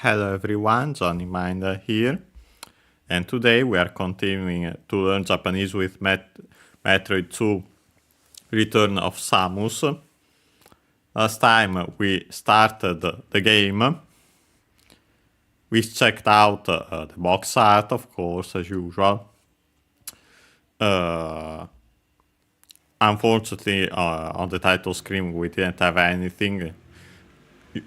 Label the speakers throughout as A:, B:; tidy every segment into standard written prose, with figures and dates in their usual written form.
A: Hello everyone, Johnny Minder here, and today we are continuing to learn Japanese with Metroid II Return of Samus. Last time we started the game. We checked out the box art, of course, as usual. Unfortunately, on the title screen we didn't have anything.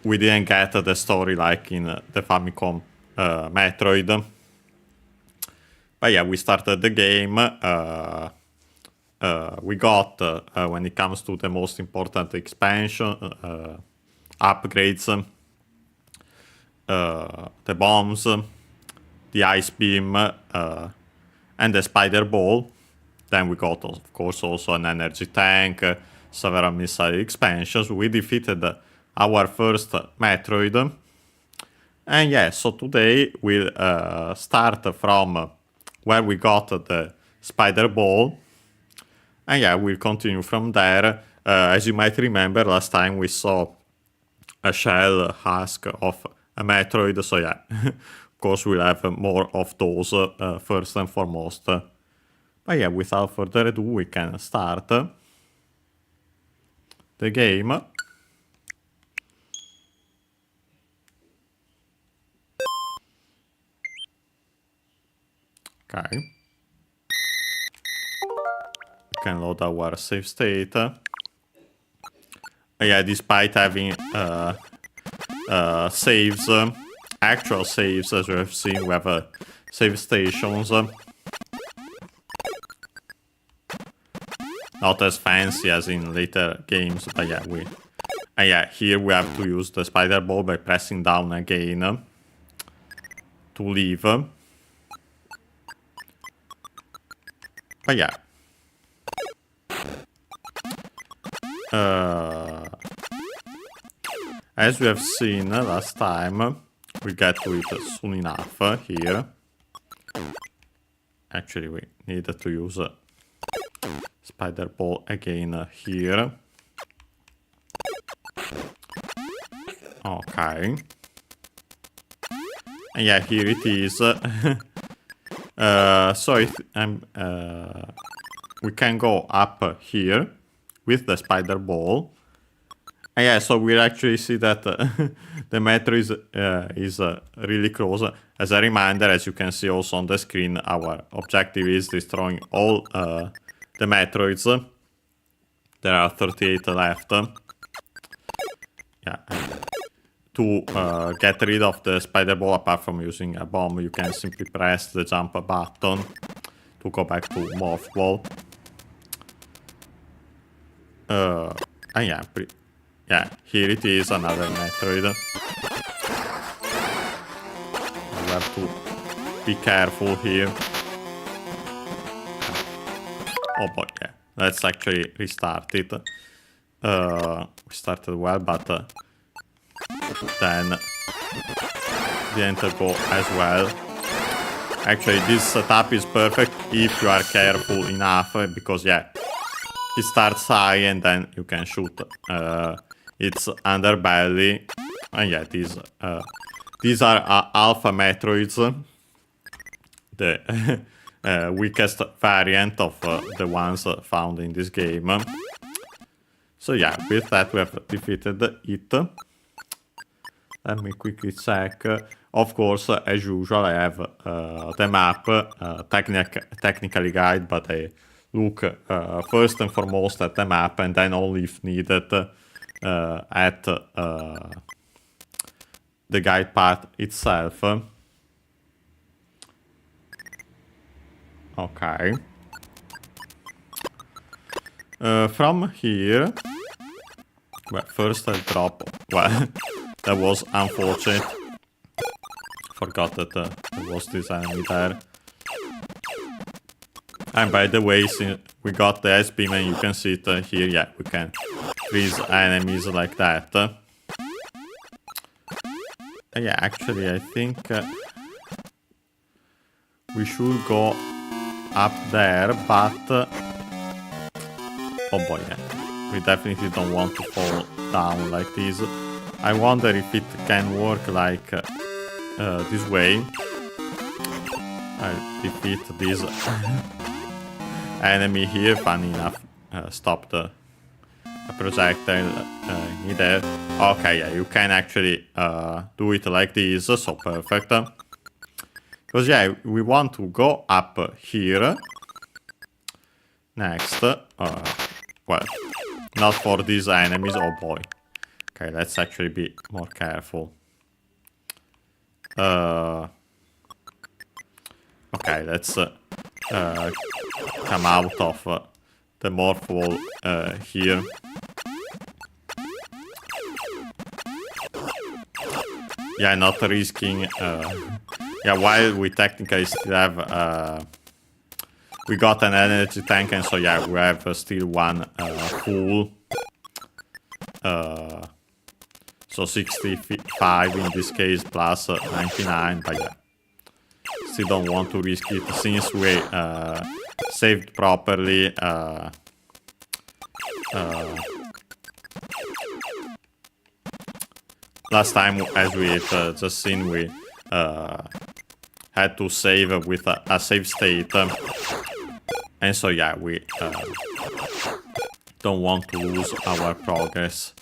A: We didn't get the story like in the Famicom Metroid. But yeah, we started the game. We got, when it comes to the most important expansion, upgrades, the bombs, the ice beam, and the spider ball. Then we got, of course, also an energy tank, several missile expansions. We defeated our first Metroid. And yeah, so today we'll start from where we got the spider ball. And yeah, we'll continue from there. As you might remember, last time we saw a shell husk of a Metroid. So yeah, of course we'll have more of those first and foremost. But yeah, without further ado, we can start the game. Okay. We can load our save state. Yeah, despite having saves, actual saves, as we have seen, we have save stations. Not as fancy as in later games, but yeah, here we have to use the spider ball by pressing down again to leave. But yeah. As we have seen last time, we get to it soon enough here. Actually, we need to use spider ball again here. Okay. And yeah, here it is. So we can go up here with the spider ball. And yeah, so we actually see that the metro is really close. As a reminder, as you can see also on the screen, our objective is destroying all the Metroids. There are 38 left. Yeah. To get rid of the spider ball, apart from using a bomb, you can simply press the jump button to go back to Morph Ball. And yeah, here it is, another Metroid. You have to be careful here. Oh boy, yeah. Let's actually restart it. We started well, but then didn't go as well. Actually, this setup is perfect if you are careful enough, because yeah, it starts high and then you can shoot its underbelly. And yeah, these are alpha Metroids, the weakest variant of the ones found in this game. So yeah, with that we have defeated it. Let me quickly check. Of course, as usual, I have the map, technically guide, but I look first and foremost at the map, and then only if needed at the guide path itself. Okay. From here, well, first I'll drop. Well, that was unfortunate. Forgot that there was this enemy there. And by the way, since we got the ice beam and you can see it here, yeah, we can freeze enemies like that. Yeah, actually, I think we should go up there, but oh boy, yeah, we definitely don't want to fall down like this. I wonder if it can work like this way. I'll defeat this enemy here. Funny enough, stop the projectile in there. Okay, yeah, you can actually do it like this, so perfect. Because yeah, we want to go up here. Next, well, not for these enemies, oh boy. Okay, let's actually be more careful. Okay, let's come out of the morph wall here. Yeah, not risking. Yeah, while we technically still have. We got an energy tank, and so yeah, we have still one full. So 65 in this case plus 99, but yeah. Still don't want to risk it since we saved properly. Last time, as we had just seen, we had to save with a save state. And so yeah, we don't want to lose our progress.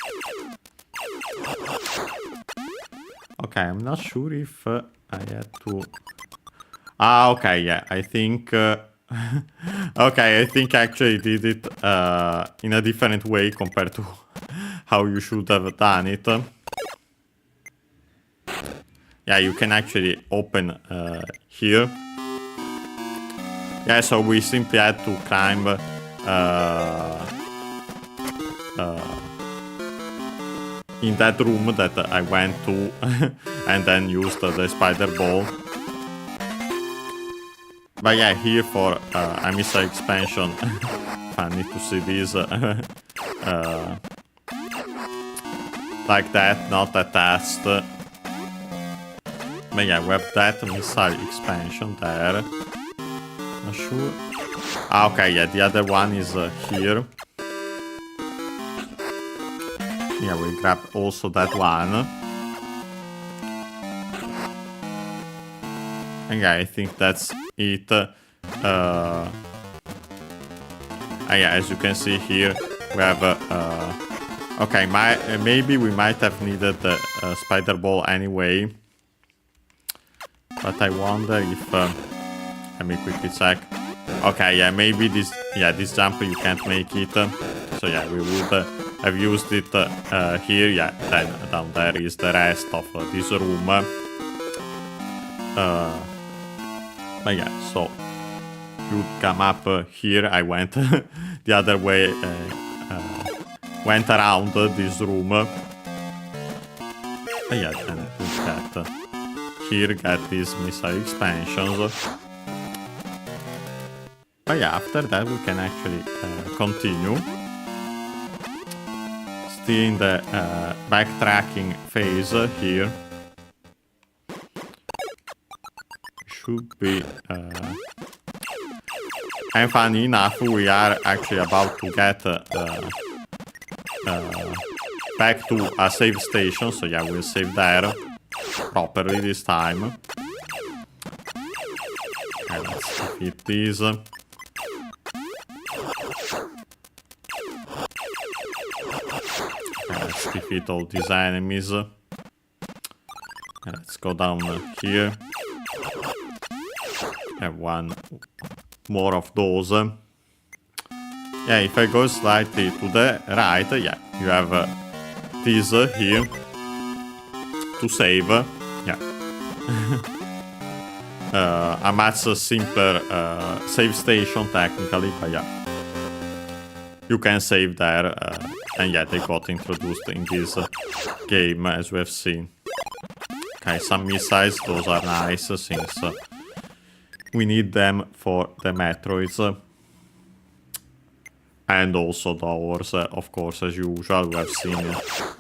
A: Okay, I'm not sure if I had to... Ah, okay, yeah, I think... okay, I think I actually did it in a different way compared to how you should have done it. Yeah, you can actually open here. Yeah, so we simply had to climb in that room that I went to and then used the spider ball. But yeah, here for a missile expansion, funny to see this like that, not attached. But yeah, we have that missile expansion there. Not sure. Ah, okay, yeah, the other one is here. Yeah, we grab also that one. And yeah, I think that's it. Yeah, as you can see here, we have... okay, maybe we might have needed the spider ball anyway. But I wonder if... let me quickly check. Okay, yeah, maybe this jump you can't make it. So yeah, we would have used it here. Yeah, then down there is the rest of this room. But yeah, so you come up here. I went the other way. Went around this room. But yeah, then we get here, get these missile expansions. But yeah, after that we can actually continue. Still in the backtracking phase here. Should be... and funny enough, we are actually about to get back to a save station. So yeah, we'll save there properly this time. Okay, let's defeat these. Let's defeat all these enemies. Let's go down here. Have one more of those. Yeah, if I go slightly to the right, yeah, you have this here to save. Yeah. A much simpler save station technically, but yeah. You can save there, and yeah, they got introduced in this game as we have seen. Okay, some missiles, those are nice since we need them for the Metroids. And also doors, of course, as usual. We have seen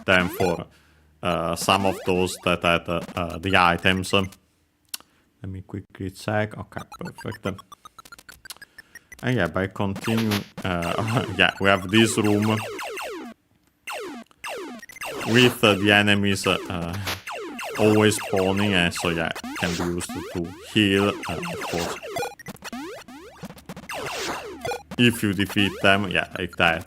A: them for some of those that had the items. Let me quickly check. Okay, perfect. And yeah, by continuing... yeah, we have this room with the enemies always spawning, and so yeah, can be used to heal, of course. If you defeat them, yeah, like that.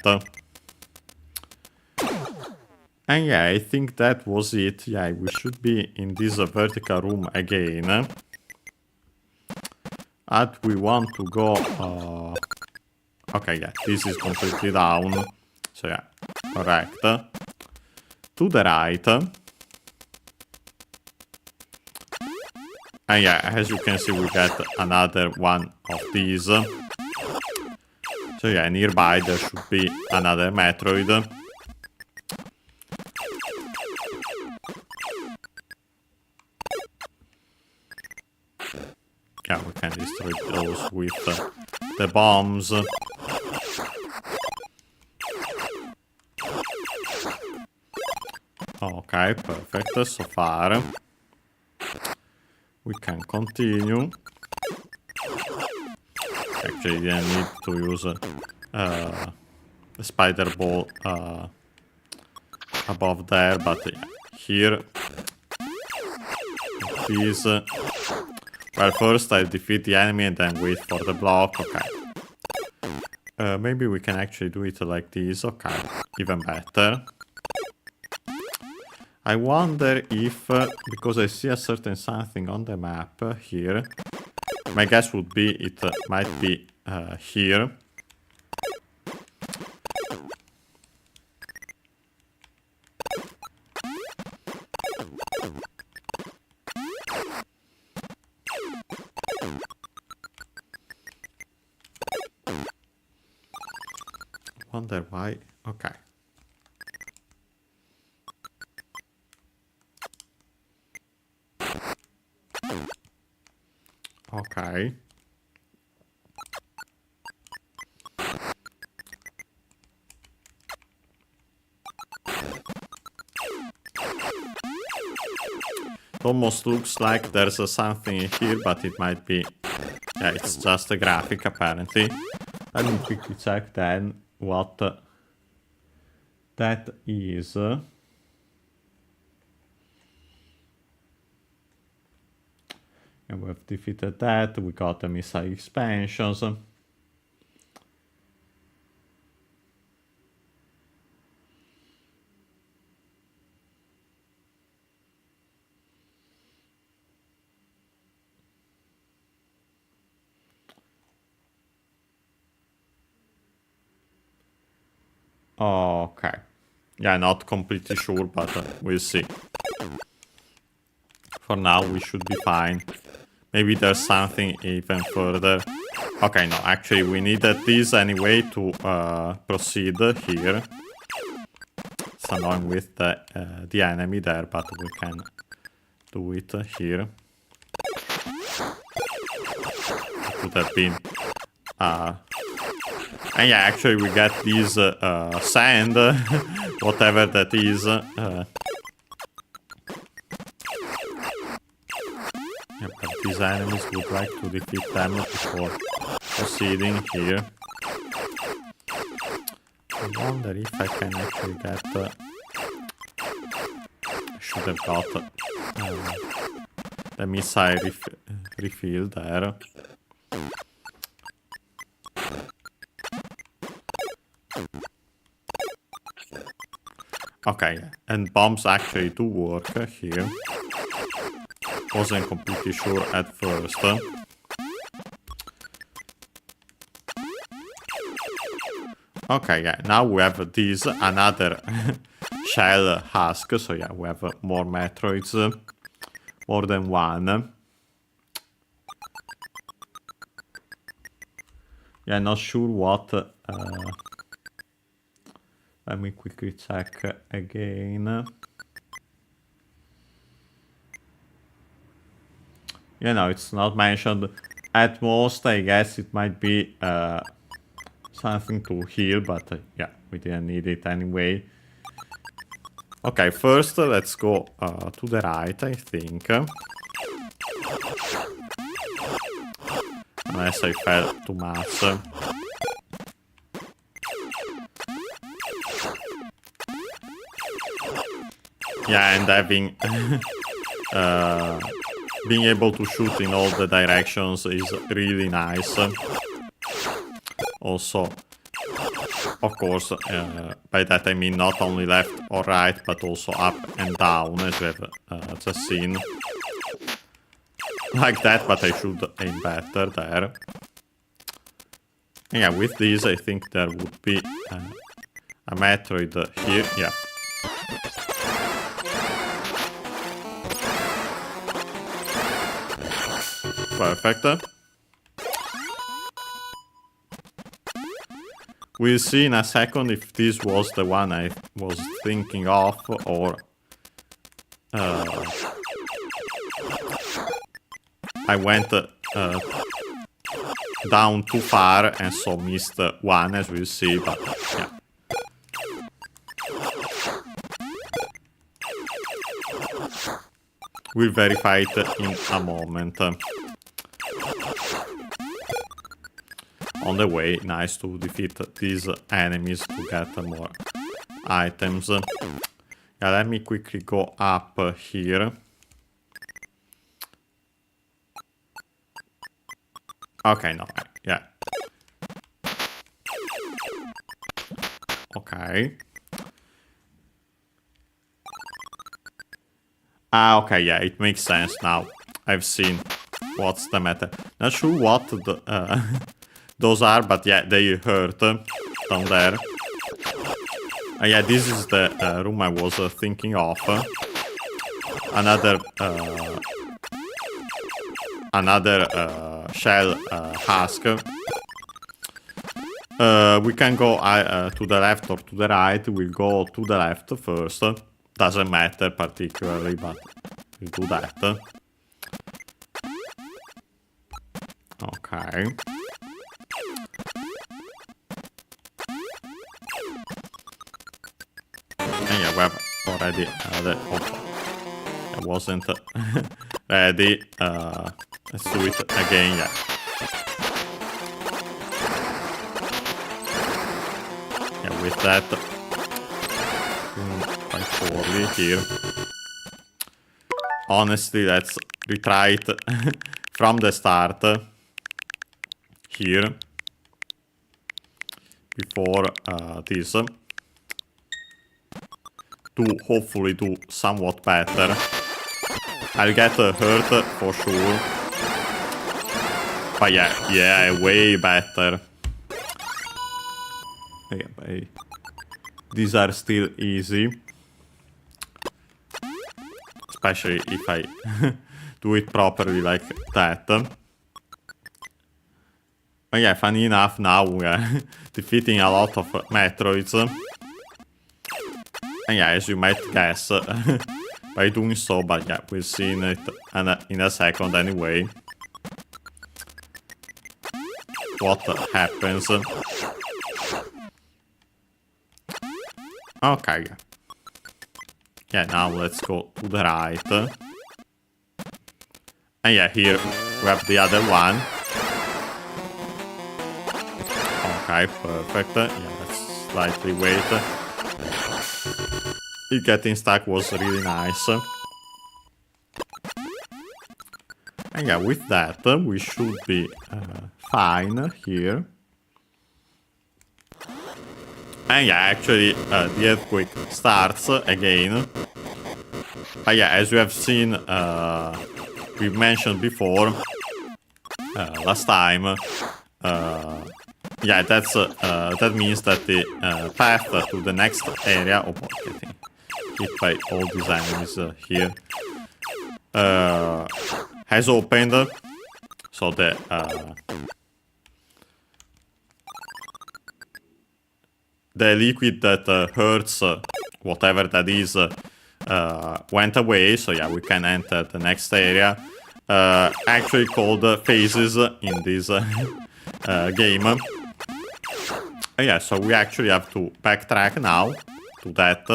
A: And yeah, I think that was it. Yeah, we should be in this vertical room again. And we want to go... okay, yeah, this is completely down. So yeah, correct. To the right. And yeah, as you can see, we get another one of these. So yeah, nearby there should be another Metroid. Yeah, we can destroy those with the bombs. Okay, perfect, so far. We can continue. Actually, didn't need to use the spider ball above there, but yeah, here. These. Well, first I defeat the enemy and then wait for the block. Okay. Maybe we can actually do it like this. Okay, even better. I wonder if, because I see a certain something on the map here, my guess would be it might be here. Wonder why. Okay. Okay. It almost looks like there's something here, but it might be... yeah, it's just a graphic apparently. Let me quickly check then what that is. And we've defeated that. We got the missile expansions. Okay. Yeah, not completely sure, but we'll see. For now, we should be fine. Maybe there's something even further. Okay, no, actually, we needed this anyway to proceed here. It's annoying with the enemy there, but we can do it here. It would have been... and yeah, actually we get this sand, whatever that is. Yeah, but these enemies would like to defeat them before proceeding here. I wonder if I can actually get... I should have got the missile refill there. Okay, and bombs actually do work here. Wasn't completely sure at first. Okay, yeah, now we have this, another shell husk, so yeah, we have more Metroids, more than one. Yeah, not sure what... let me quickly check again. Yeah, no, it's not mentioned. At most, I guess it might be something to heal, but yeah, we didn't need it anyway. Okay, first let's go to the right, I think. Unless I fell too much. Yeah, and having being able to shoot in all the directions is really nice. Also, of course, by that I mean not only left or right, but also up and down, as we have just seen. Like that, but I should aim better there. And yeah, with these I think there would be a Metroid here, yeah. Perfect. We'll see in a second if this was the one I was thinking of, or I went down too far and so missed one, as we'll see, but yeah. We'll verify it in a moment. On the way, nice to defeat these enemies to get more items. Yeah, let me quickly go up here. Okay, no, yeah. Okay. Ah, okay, yeah, it makes sense now. I've seen what's the matter. Not sure what the, those are, but yeah, they hurt down there. Yeah, this is the room I was thinking of. Another shell husk. We can go to the left or to the right. We'll go to the left first. Doesn't matter particularly, but we'll do that. Okay. And yeah, we have already I wasn't ready. Let's do it again, yeah. Yeah, with that, quite poorly here. Honestly, let's retry it from the start here before this to hopefully do somewhat better. I'll get hurt for sure. But yeah, way better. Yeah, but these are still easy. Especially if I do it properly like that. But yeah, funny enough, now we are defeating a lot of Metroids. And yeah, as you might guess, by doing so, but yeah, we'll see it in a second anyway. What happens. Okay, yeah. Yeah, now let's go to the right. And yeah, here we have the other one. Okay, perfect. Yeah, let's slightly wait. It getting stuck was really nice. And yeah, with that, we should be fine here. And yeah, actually, the earthquake starts again. But yeah, as we have seen, we mentioned before, last time, yeah, that means that the path to the next area, oh boy, getting hit by all these enemies here, has opened, so the liquid that hurts, whatever that is, went away, so yeah, we can enter the next area, actually called phases in this game. Yeah, so we actually have to backtrack now to that.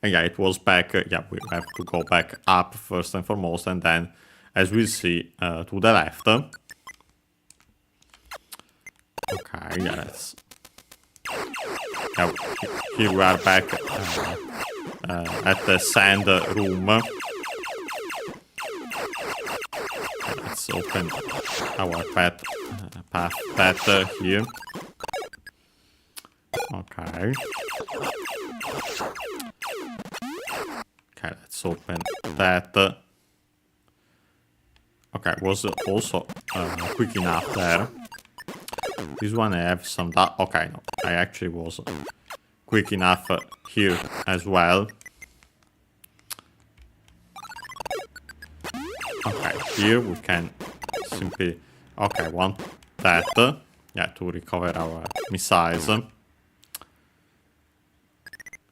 A: Yeah, it was back. Yeah, we have to go back up first and foremost, and then, as we see, to the left. Okay, yeah, let's. Yeah, here we are back at the sand room. Let's open our path better here. Okay. Okay, let's open that. Okay, was also quick enough there. This one I have some okay, no, I actually was quick enough here as well. Okay, here we can simply, okay, want that, yeah, to recover our missiles.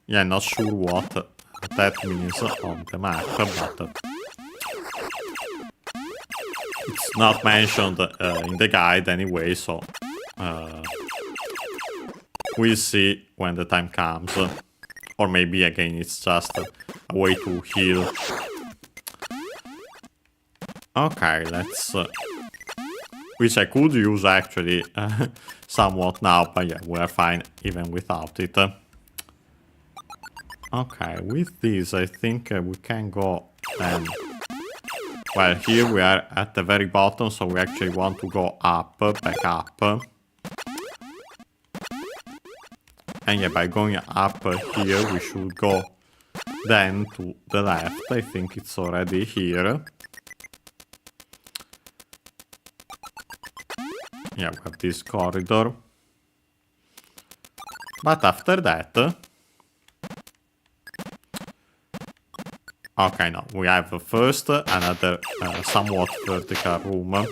A: Yeah, not sure what that means on the map, but it's not mentioned in the guide anyway, so we'll see when the time comes. Or maybe again it's just a way to heal. Okay, let's... which I could use actually somewhat now, but yeah, we're fine even without it. Okay, with this I think we can go and... Well, here we are at the very bottom, so we actually want to go up, back up. And yeah, by going up here, we should go then to the left. I think it's already here. Yeah, we have this corridor. But after that... Okay, no, we have first another somewhat vertical room.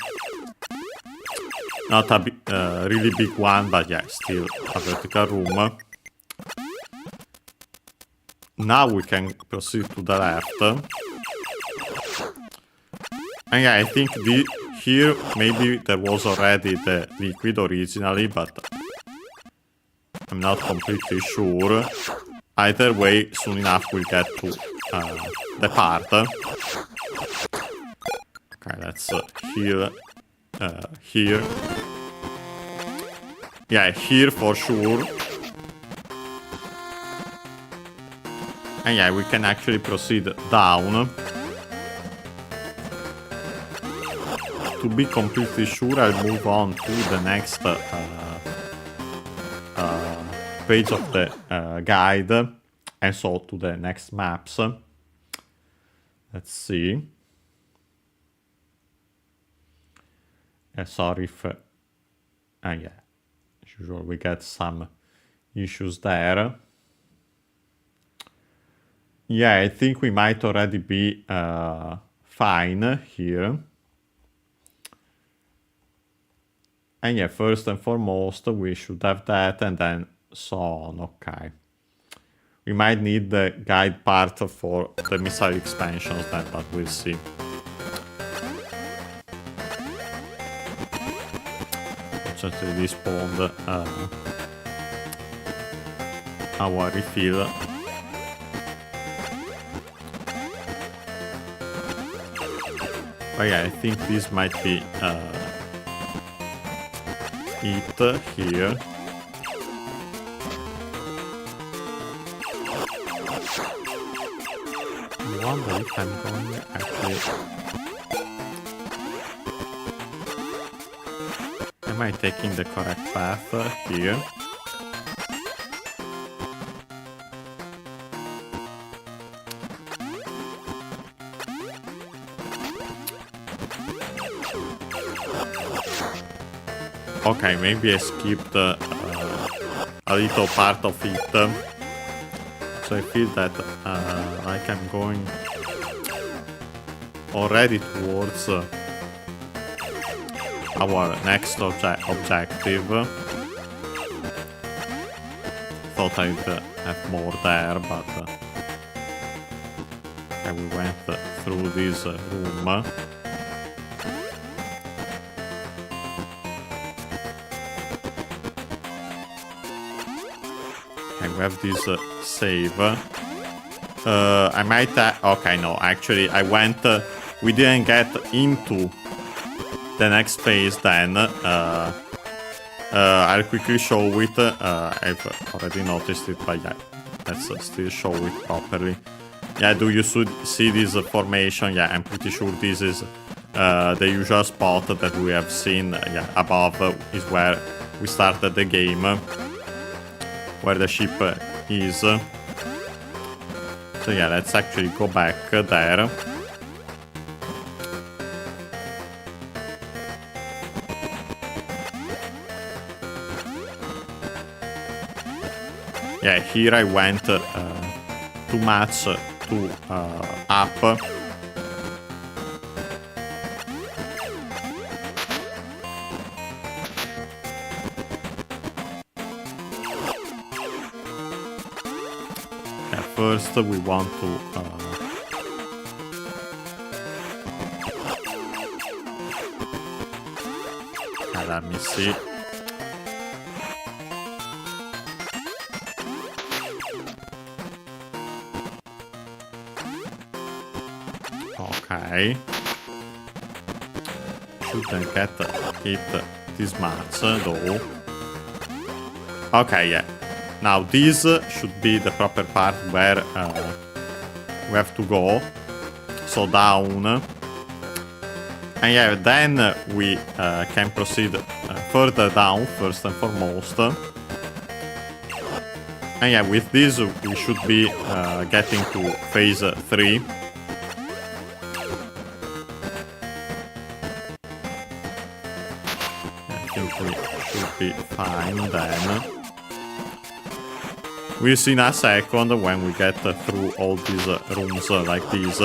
A: Not a really big one, but yeah, still a vertical room. Now we can proceed to the left. And yeah, I think here maybe there was already the liquid originally, but I'm not completely sure. Either way, soon enough we'll get to the part. Okay, let's heal here. Yeah, here for sure. And yeah, we can actually proceed down. To be completely sure, I'll move on to the next page of the guide, and so to the next maps. Let's see. Sorry if... yeah, as usual we get some issues there. Yeah, I think we might already be fine here. And yeah, first and foremost, we should have that, and then so on. Okay. We might need the guide part for the missile expansions then, but we'll see. Fortunately, this spawned our refill. But yeah, I think this might be it here. I wonder if I'm going actually... Am I taking the correct path here? Okay, maybe I skipped a little part of it. So I feel that like I'm going already towards our next objective. Thought I'd have more there, but okay, we went through this room. Okay, we have this save. I might... okay, no, actually, I went... we didn't get into the next phase then. I'll quickly show it. I've already noticed it, but yeah, let's still show it properly. Yeah, do you see this formation? Yeah, I'm pretty sure this is the usual spot that we have seen. Yeah, above is where we started the game, where the ship is. So yeah, let's actually go back there. Yeah, here I went too much to up. Yeah, first we want to let me see. Okay. Shouldn't get hit this much though. Okay, yeah. Now this should be the proper part where we have to go. So down. And yeah, then we can proceed further down first and foremost. And yeah, with this we should be getting to phase 3. We should be fine then. We'll see in a second when we get through all these rooms like this.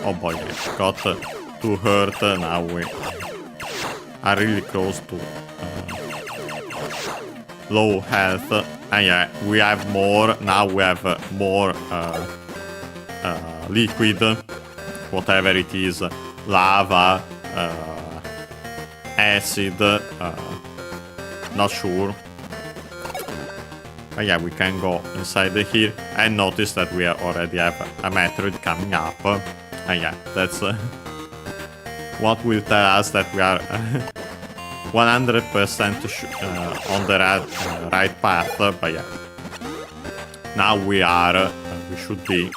A: Oh boy, we got too hurt. Now we are really close to low health. And yeah, we have more. Now we have more liquid, whatever it is, lava, acid, not sure. But yeah, we can go inside here and notice that we already have a Metroid coming up. And yeah, that's what will tell us that we are 100% on the right path. But yeah, now we should be,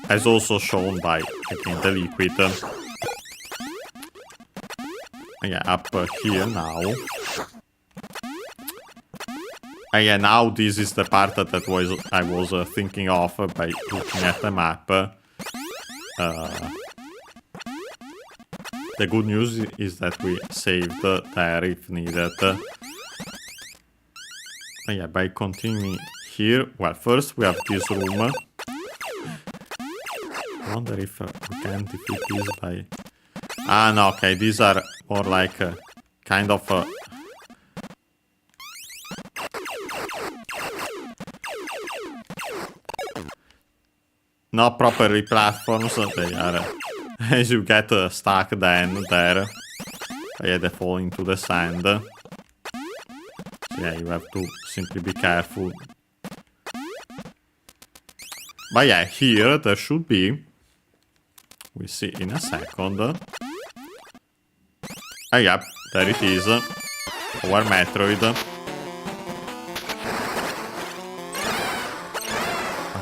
A: as also shown by again the liquid. Yeah, up here now. And yeah, now this is the part that I was thinking of by looking at the map. The good news is that we saved there if needed. And yeah, by continuing here, well, first we have this room. I wonder if we can defeat this by... Ah, no, okay, these are more like kind of... not properly platforms, they are... as you get stuck then there. Yeah, they fall into the sand. So yeah, you have to simply be careful. But yeah, here there should be... We'll see in a second. Ah, yep, there it is. Our Metroid.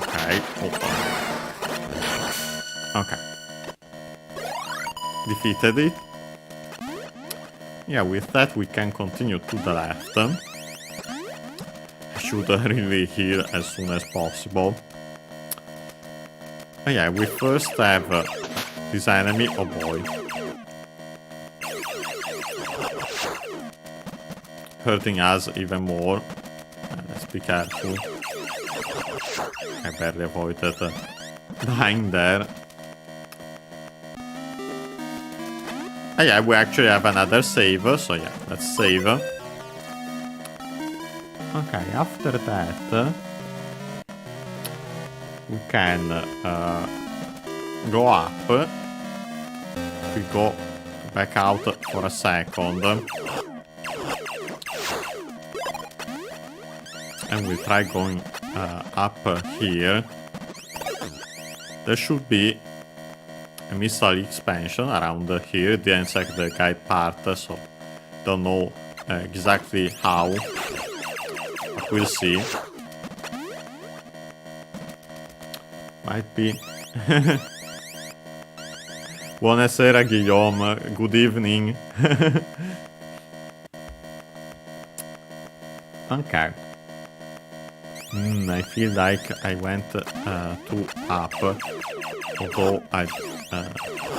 A: Okay. Okay. Defeated it. Yeah, with that we can continue to the left. I should really heal as soon as possible. Oh yeah, we first have this enemy. Oh boy. Hurting us even more. Let's be careful. I barely avoided dying there. Oh yeah, we actually have another save, so yeah, let's save. Okay, after that... we can go up. We go back out for a second. And we try going up here. There should be a missile expansion around here. Didn't check the guide part, so don't know exactly how. But we'll see. Might be. Buonasera Guillaume, good evening. Okay. I feel like I went too up. Although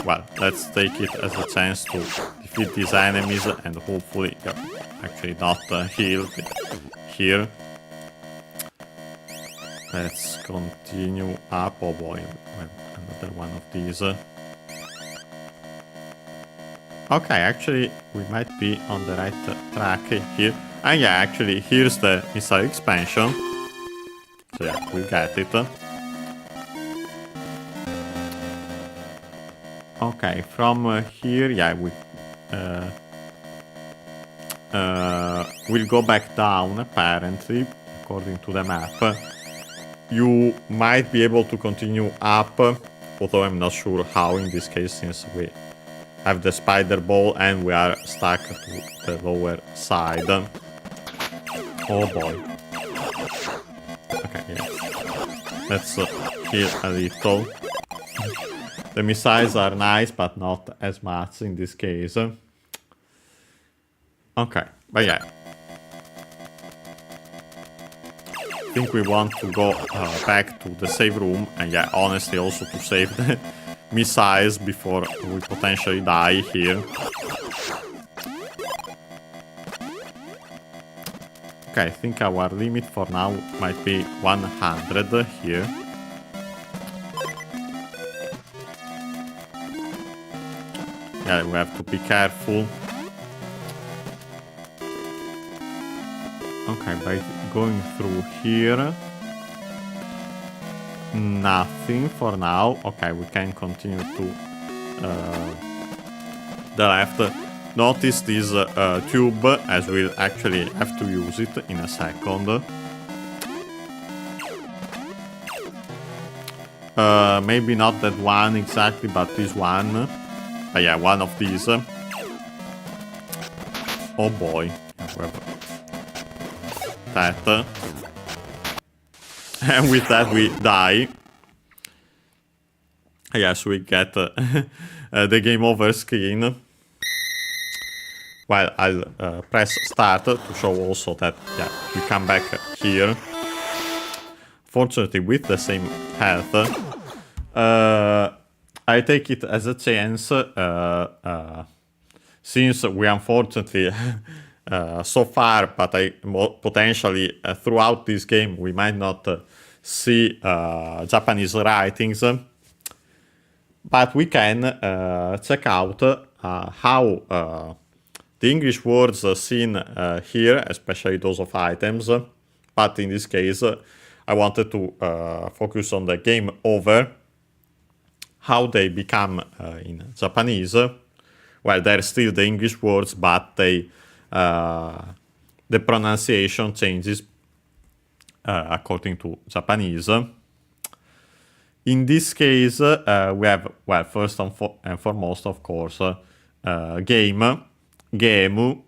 A: well, let's take it as a chance to defeat these enemies and hopefully actually not healed here. Let's continue up. Oh boy, another one of these. Okay, actually, we might be on the right track here. And yeah, actually, here's the missile expansion. So yeah, we get it. Okay, from here, yeah, we'll go back down, apparently, according to the map. You might be able to continue up, although I'm not sure how in this case, since we have the spider ball and we are stuck to the lower side. Oh boy. Okay, yeah. Let's heal a little. The missiles are nice, but not as much in this case. Okay, but yeah. I think we want to go back to the save room, and yeah, honestly also to save the missiles before we potentially die here. Okay, I think our limit for now might be 100 here. Yeah, we have to be careful. Okay, by going through here, nothing for now. Okay, we can continue to the left. Notice this tube, as we'll actually have to use it in a second. Maybe not that one exactly, but this one. But yeah, one of these. Oh boy. That. And with that we die. Yes, we get the game over screen. Well, I'll press start to show also that yeah, we come back here. Fortunately, with the same health. I take it as a chance, since we unfortunately, so far, but potentially throughout this game, we might not see Japanese writings. But we can check out how the English words seen here, especially those of items. But in this case, I wanted to focus on the game over. How they become in Japanese. Well, they're still the English words, but they the pronunciation changes according to Japanese. In this case, we have, well, first and foremost, of course, game, gemu.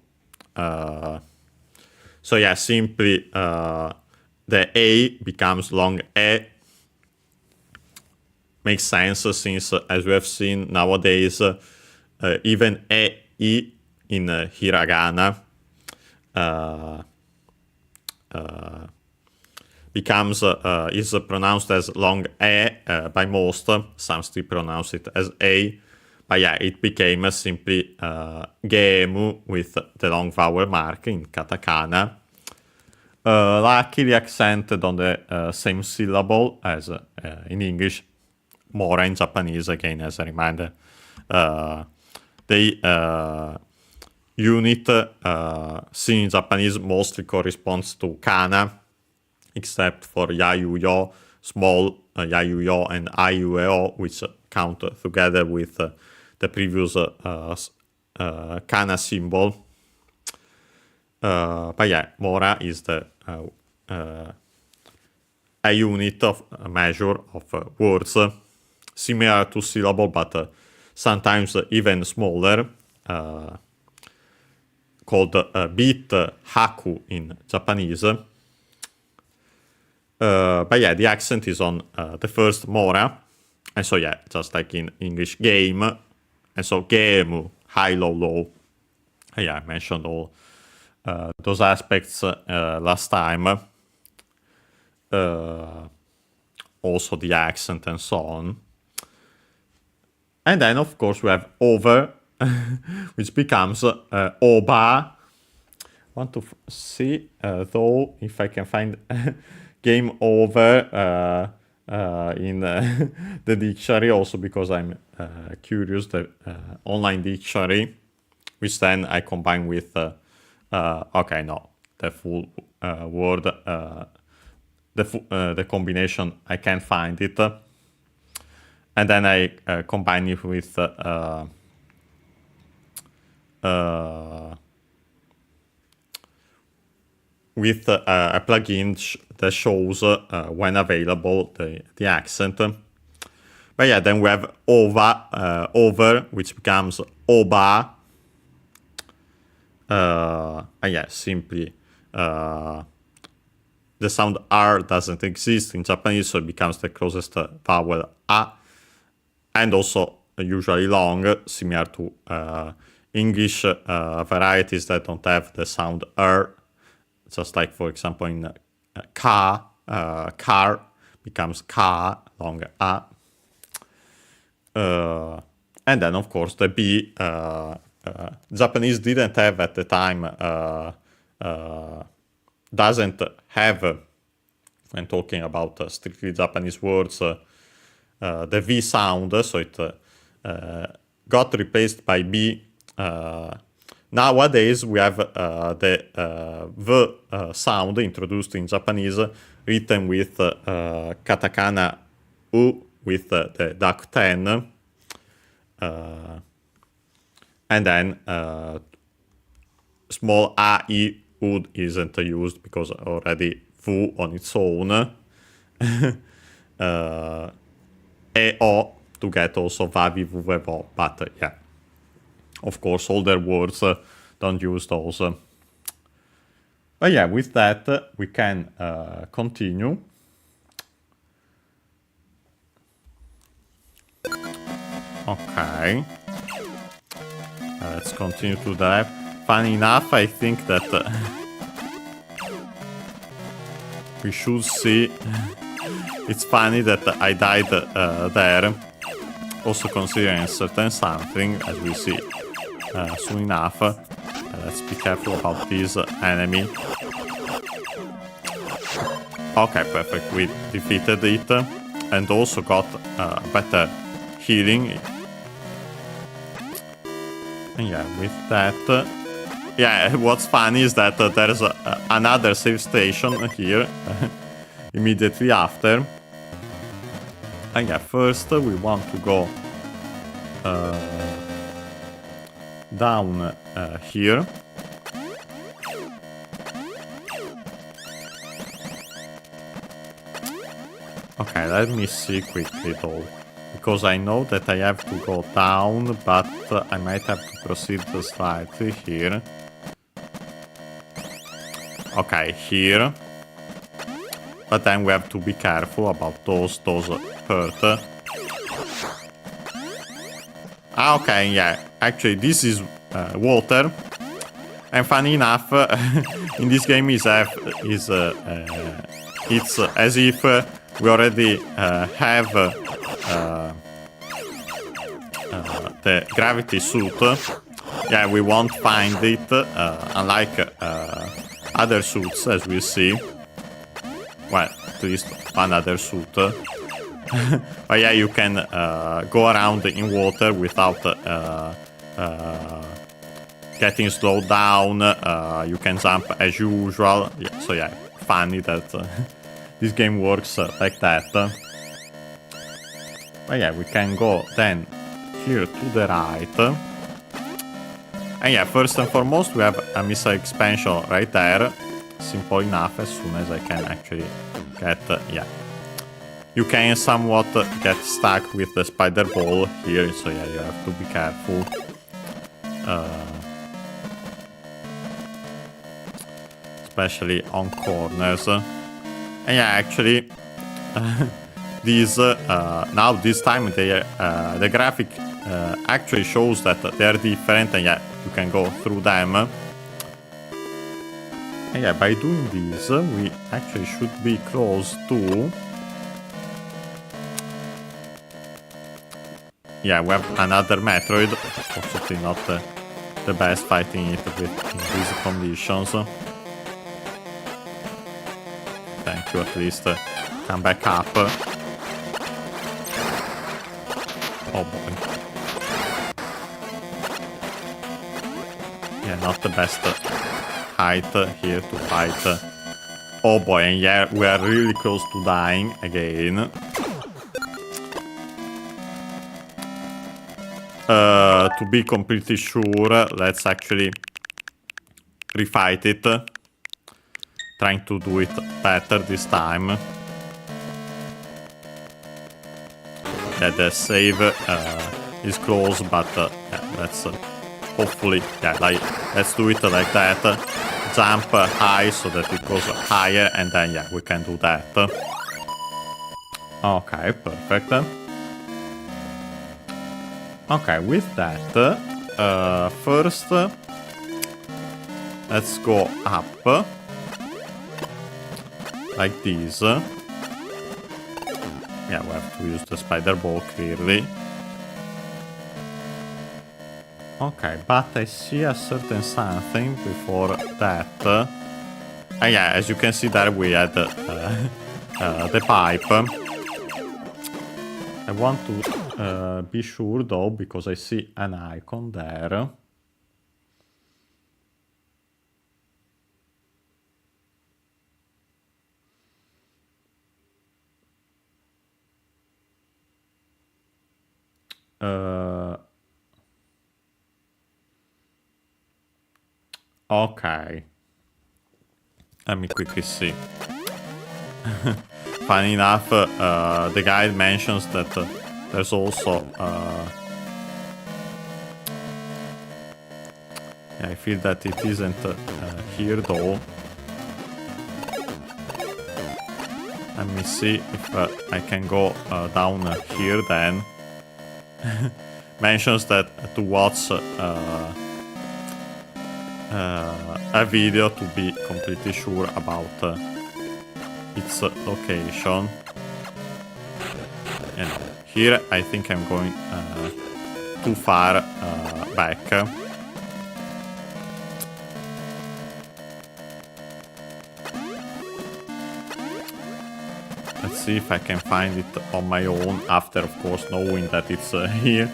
A: So yeah, simply the A becomes long E. Makes sense since, as we have seen nowadays, even E, I in hiragana becomes is pronounced as long E by most. Some still pronounce it as A, but yeah, it became simply gemu with the long vowel mark in katakana. Luckily accented on the same syllable as in English. More in Japanese, again, as a reminder. The unit seen in Japanese mostly corresponds to kana, except for yayuyo, small yayuyo, and aiueo, which count together with the previous kana symbol. But yeah, mora is the a unit of a measure of words. similar to syllable, but sometimes even smaller, called beat haku in Japanese. But yeah, the accent is on the first mora. And so yeah, just like in English, game. And so game, high, low, low. Yeah, I mentioned all those aspects last time. Also the accent and so on. And then, of course, we have over, which becomes oba. Want to see, though, if I can find game over in the dictionary, also because I'm curious, the online dictionary, which then I combine with, okay, no, the full word, the combination, I can't find it. And then I combine it with a plugin that shows when available the accent. But yeah, then we have over, which becomes oba. Yeah, simply the sound R doesn't exist in Japanese, so it becomes the closest vowel A. And also usually long, similar to English varieties that don't have the sound R. Just like, for example, in car becomes ka, long A. And then, of course, the B. Japanese didn't have at the time, doesn't have, when talking about strictly Japanese words, the V sound, so it got replaced by B. Nowadays, we have the V sound introduced in Japanese, written with katakana U with the duck 10. And then small A, I, U isn't used because already V on its own. E, O to get also vavi, vuvevo, but yeah. Of course, older words don't use those. But yeah, with that, we can continue. Okay. Let's continue to the left. Funny enough, I think that we should see. It's funny that I died there. Also considering certain something, as we see soon enough. Let's be careful about this enemy. Okay, perfect. We defeated it. And also got better healing. And yeah, with that... yeah, what's funny is that there's another save station here. Immediately after. And yeah, first we want to go down here. Okay, let me see quickly though, because I know that I have to go down, but I might have to proceed slightly here. Okay, here. But then we have to be careful about those hurt. Ah, okay, yeah. Actually, this is water. And funny enough, in this game it's as if we already have the gravity suit. Yeah, we won't find it, unlike other suits, as we see. Well, at least one other suit. But yeah, you can go around in water without getting slowed down. You can jump as usual. Yeah, so yeah, funny that this game works like that. But yeah, we can go then here to the right. And yeah, first and foremost, we have a missile expansion right there. Simple enough, as soon as I can actually get, yeah, you can somewhat get stuck with the spider ball here, so yeah, you have to be careful. Especially on corners. And yeah, actually, these now this time the graphic actually shows that they are different, and yeah, you can go through them. And yeah, by doing this, we actually should be close to... Yeah, we have another Metroid. Unfortunately, not the best fighting it in these conditions. Thank you, at least. Come back up. Oh boy. Yeah, not the best height here to fight. Oh boy, and yeah, we are really close to dying again. To be completely sure, let's actually refight it. Trying to do it better this time. Yeah, the save is close, but yeah, let's hopefully, yeah, let's do it like that. Jump high so that it goes higher, and then yeah, we can do that. Okay, perfect. Okay, with that, first, let's go up. Like this. Yeah, we have to use the spider ball, clearly. Okay, but I see a certain something before that. Yeah, as you can see there, we had the pipe. I want to be sure, though, because I see an icon there. Okay. Let me quickly see. Funny enough, the guide mentions that there's also... yeah, I feel that it isn't here, though. Let me see if I can go down here, then. Mentions that to watch a video to be completely sure about its location. And here I think I'm going too far back. Let's see if I can find it on my own, after of course knowing that it's here.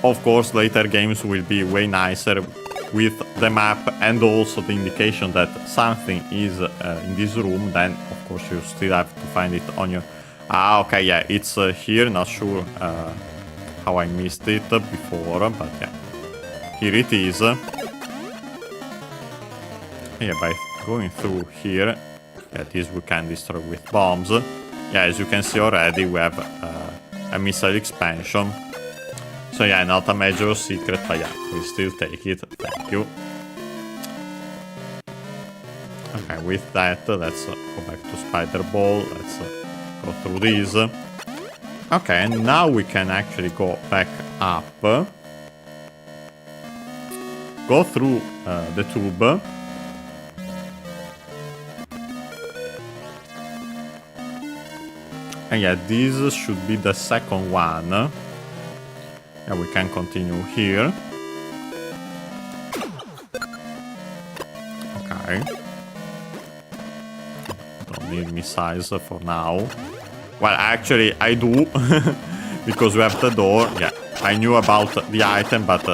A: Of course, later games will be way nicer with the map and also the indication that something is in this room. Then of course you still have to find it on your... Ah, okay, yeah, it's here. Not sure how I missed it before, but yeah, here it is. Yeah, by going through here, yeah, this we can destroy with bombs. Yeah, as you can see already, we have a missile expansion. So yeah, not a major secret, but yeah, we'll still take it. Thank you. Okay, with that, let's go back to Spider Ball. Let's go through these. Okay, and now we can actually go back up. Go through the tube. And yeah, this should be the second one. Yeah, we can continue here. Okay. Don't need missiles for now. Well, actually, I do. Because we have the door. Yeah, I knew about the item, but...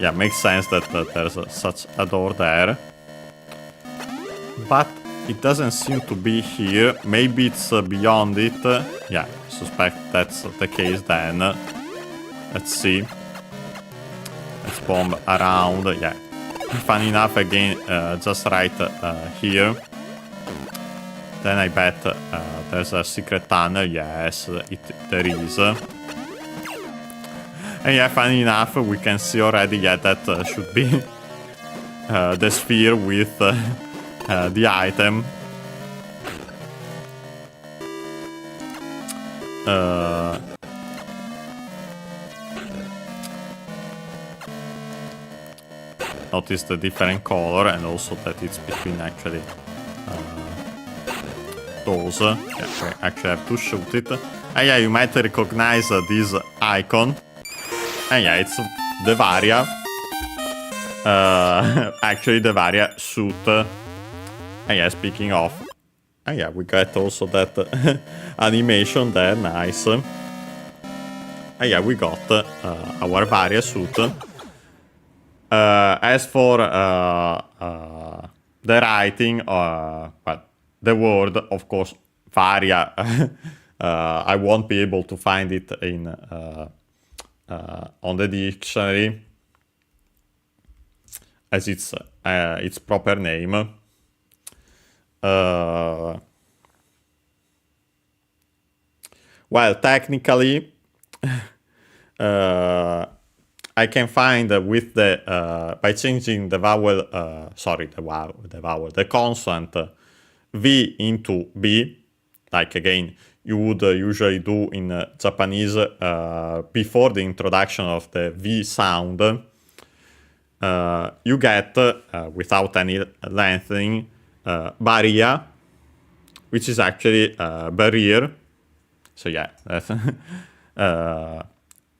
A: yeah, makes sense that there's such a door there. But it doesn't seem to be here. Maybe it's beyond it. Yeah, I suspect that's the case then. Let's see. Let's bomb around. Yeah. Funny enough, again, just right here. Then I bet there's a secret tunnel. Yes, there is. And yeah, funny enough, we can see already that should be the sphere with the item. Notice the different color and also that it's between actually those. Yeah, we actually have to shoot it. And yeah, you might recognize this icon. And yeah, it's the Varia. Actually, the Varia Suit. And yeah, speaking of. And yeah, we got also that animation there, nice. And yeah, we got our Varia Suit. As for the writing, well, the word, of course, Varia, I won't be able to find it in on the dictionary as its proper name. Well, technically, I can find with the by changing the vowel, the consonant V into B, like again you would usually do in Japanese before the introduction of the V sound. You get without any lengthening Varia, which is actually barrier. So yeah, that's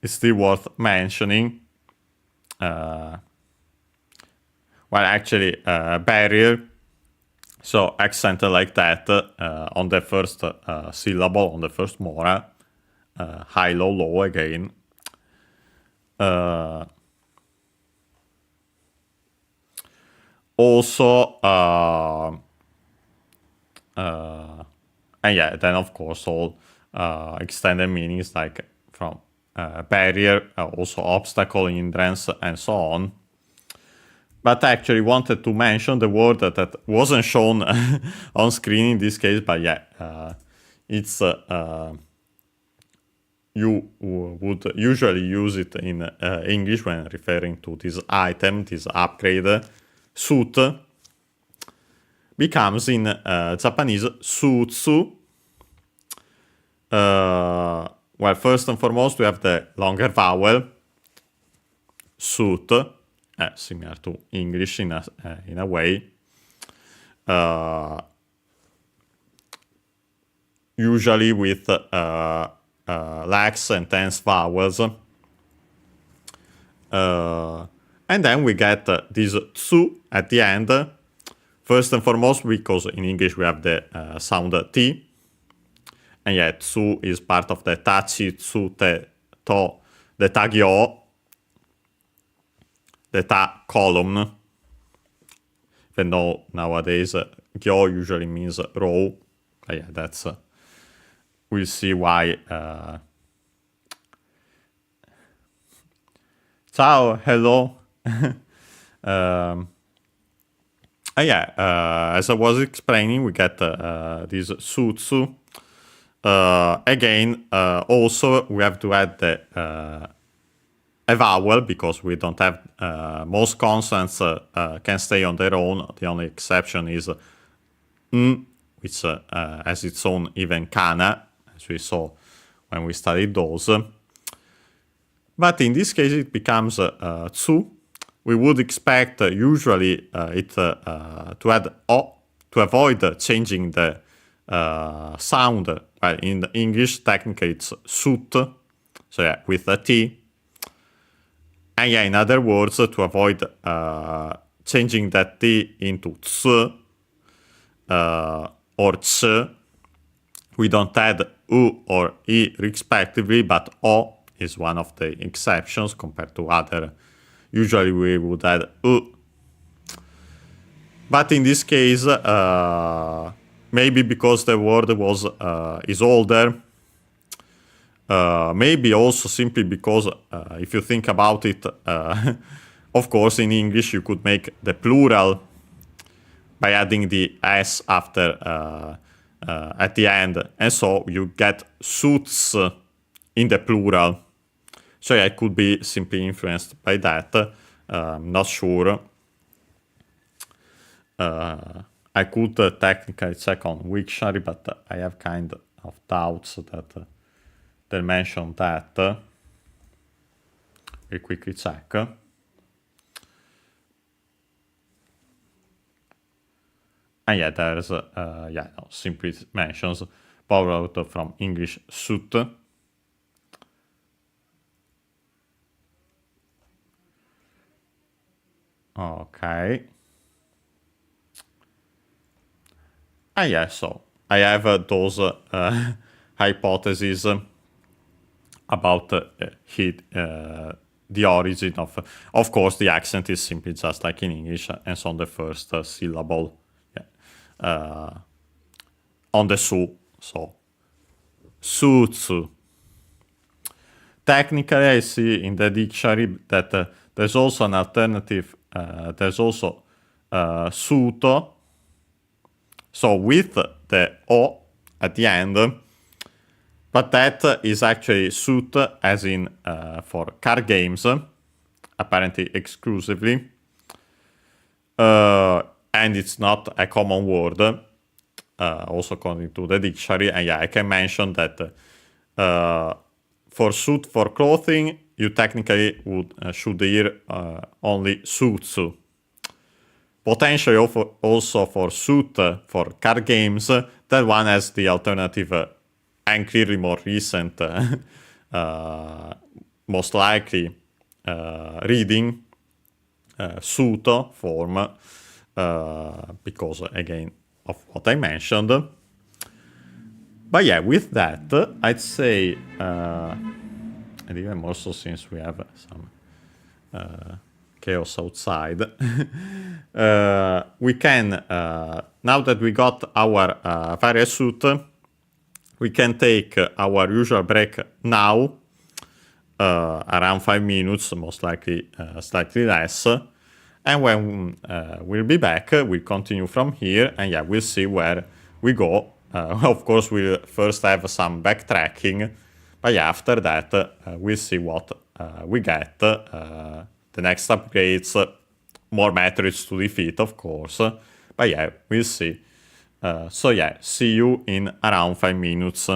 A: it's still worth mentioning. Well, actually, barrier. So accent like that on the first syllable, on the first mora. High, low, low again. Also, and yeah, then of course all extended meanings like from barrier, also obstacle, hindrance, and so on. But I actually wanted to mention the word that wasn't shown on screen in this case, but yeah, it's you would usually use it in English when referring to this item, this upgrade. Suit becomes in Japanese sutsu. Well, first and foremost, we have the longer vowel, suit, similar to English in a way. Usually with lax and tense vowels. And then we get this tsu at the end. First and foremost, because in English we have the sound T. And yeah, tsu is part of the tachi, tsu, te, to, the tagyo, the ta column. Even though nowadays gyo usually means row. But yeah, that's, we'll see why. Ciao, hello. As I was explaining, we get this sutsu. Again, also we have to add the a vowel because we don't have most consonants can stay on their own. The only exception is n, which has its own even kana, as we saw when we studied those. But in this case, it becomes tsu. We would expect usually it to add o to avoid changing the sound. In the English, technically it's suit, so yeah, with a T. And yeah, in other words, to avoid changing that T into ts or ch, we don't add u or i respectively, but o is one of the exceptions compared to other. Usually we would add u. But in this case, maybe because the word is older, maybe also simply because if you think about it, of course in English you could make the plural by adding the s after at the end, and so you get suits in the plural. So yeah, it could be simply influenced by that. Not sure. I could technically check on Wiktionary, but I have kind of doubts that they mention that. We quickly check. And yeah, there's simply mentions borrowed from English suit. Okay. And yeah, so I have those hypotheses about the origin of course, the accent is simply just like in English, and so on the first syllable, on the su, so sutsu. Technically, I see in the dictionary that there's also an alternative. There's also suto, so with the o at the end, but that is actually suit as in for car games, apparently exclusively, and it's not a common word, also according to the dictionary. And yeah, I can mention that for suit for clothing, you technically should hear only sutsu. Potentially also for suit for car games, that one has the alternative and clearly more recent, most likely reading, suto form, because again of what I mentioned. But yeah, with that, I'd say, and even more so since we have some chaos outside, we can, now that we got our Varia Suit, we can take our usual break now, around 5 minutes, most likely slightly less. And when we'll be back, we'll continue from here, and yeah, we'll see where we go. Of course, we'll first have some backtracking, but yeah, after that, we'll see what we get. The next upgrades, more Metroids to defeat, of course. But yeah, we'll see. So yeah, see you in around 5 minutes.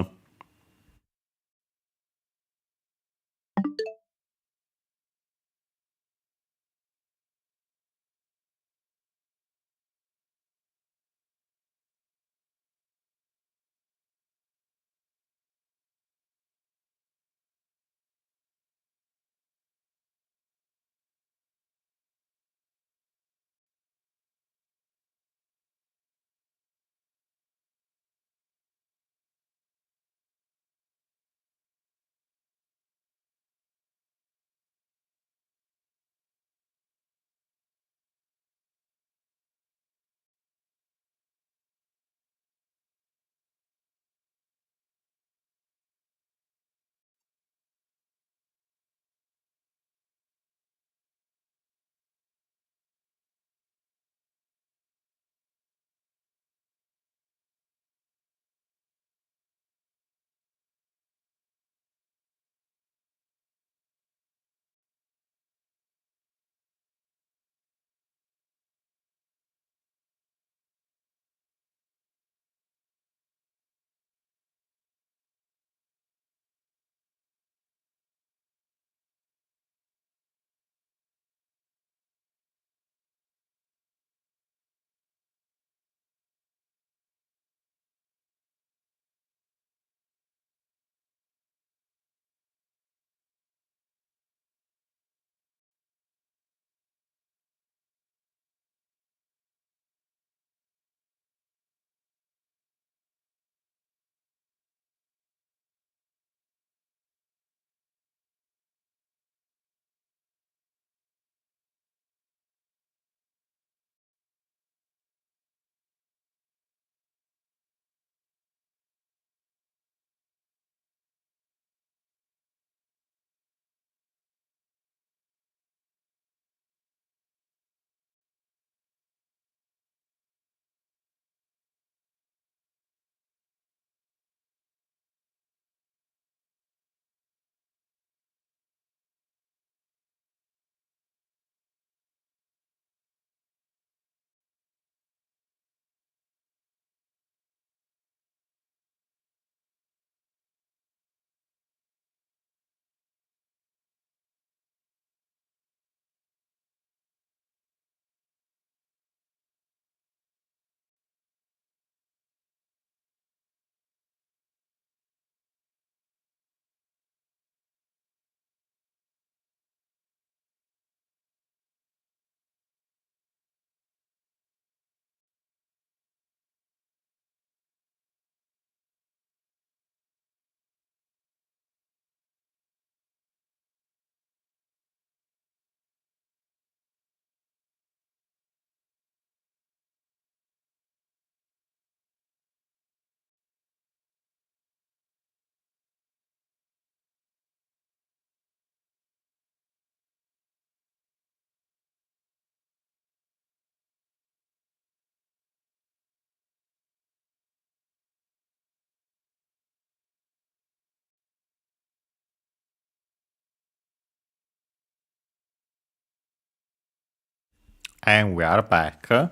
A: And we are back. And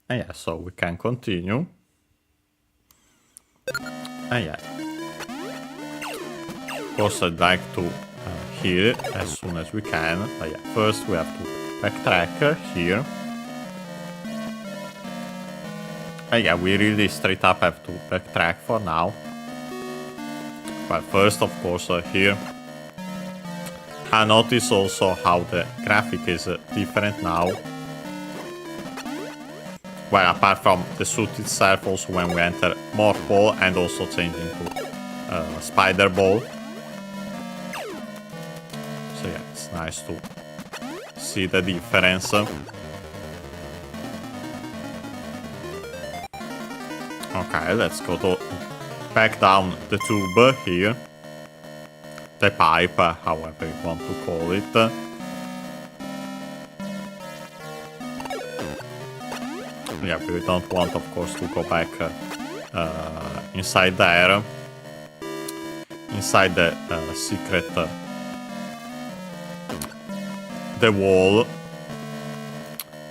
A: yeah, so we can continue. And yeah. Of course, I'd like to heal it as soon as we can. But yeah, first we have to backtrack here. And yeah, we really straight up have to backtrack for now. But first, of course, here. I notice also how the graphic is different now. Well, apart from the suit itself, also when we enter Morph Ball and also changing to Spider Ball. So yeah, it's nice to see the difference. Okay, let's go to back down the tube here. The pipe, however you want to call it. Yeah, we don't want, of course, to go back inside there. Inside the secret... the wall.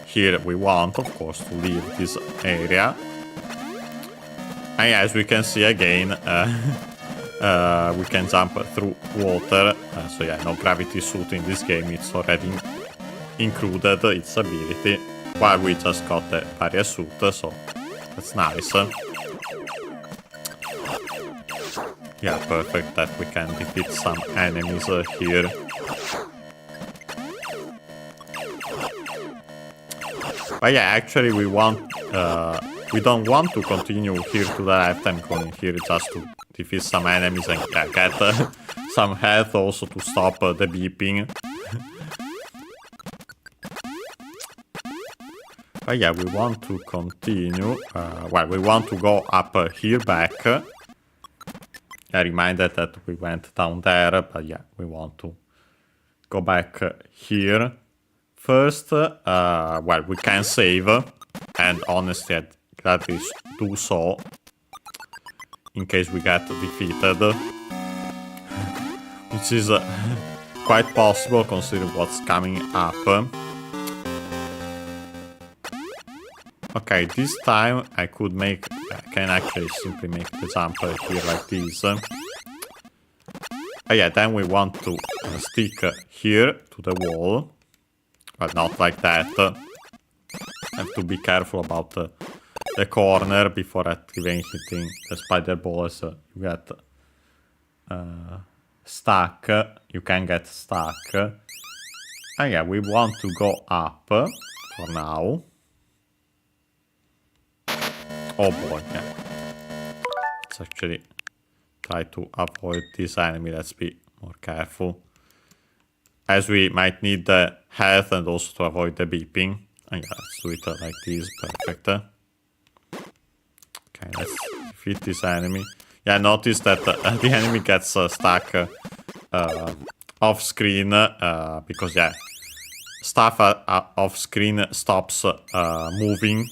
A: Here we want, of course, to leave this area. And as we can see again, we can jump through water. So yeah, no gravity suit in this game. It's already included, its ability. While we just got the Varia Suit, so that's nice. Yeah, perfect that we can defeat some enemies here. But yeah, actually we don't want to continue here to the left. I'm going here just to defeat some enemies and get some health also to stop the beeping. But yeah, we want to continue. Well, we want to go up here back. I reminded that we went down there, but yeah, we want to go back here. First, well, we can save, and honestly, I'd gladly do so, in case we get defeated. Which is quite possible, considering what's coming up. Okay, this time I can actually simply make the jump here like this. Yeah, then we want to stick here to the wall. But not like that. Have to be careful about the corner before activating the spider balls. You get stuck. You can get stuck. And yeah, we want to go up for now. Oh boy, yeah. Let's actually try to avoid this enemy. Let's be more careful. As we might need the health and also to avoid the beeping. And yeah, let's do it like this. Perfect. Okay, let's defeat this enemy. Yeah, notice that the enemy gets stuck off screen because yeah, stuff off screen stops moving.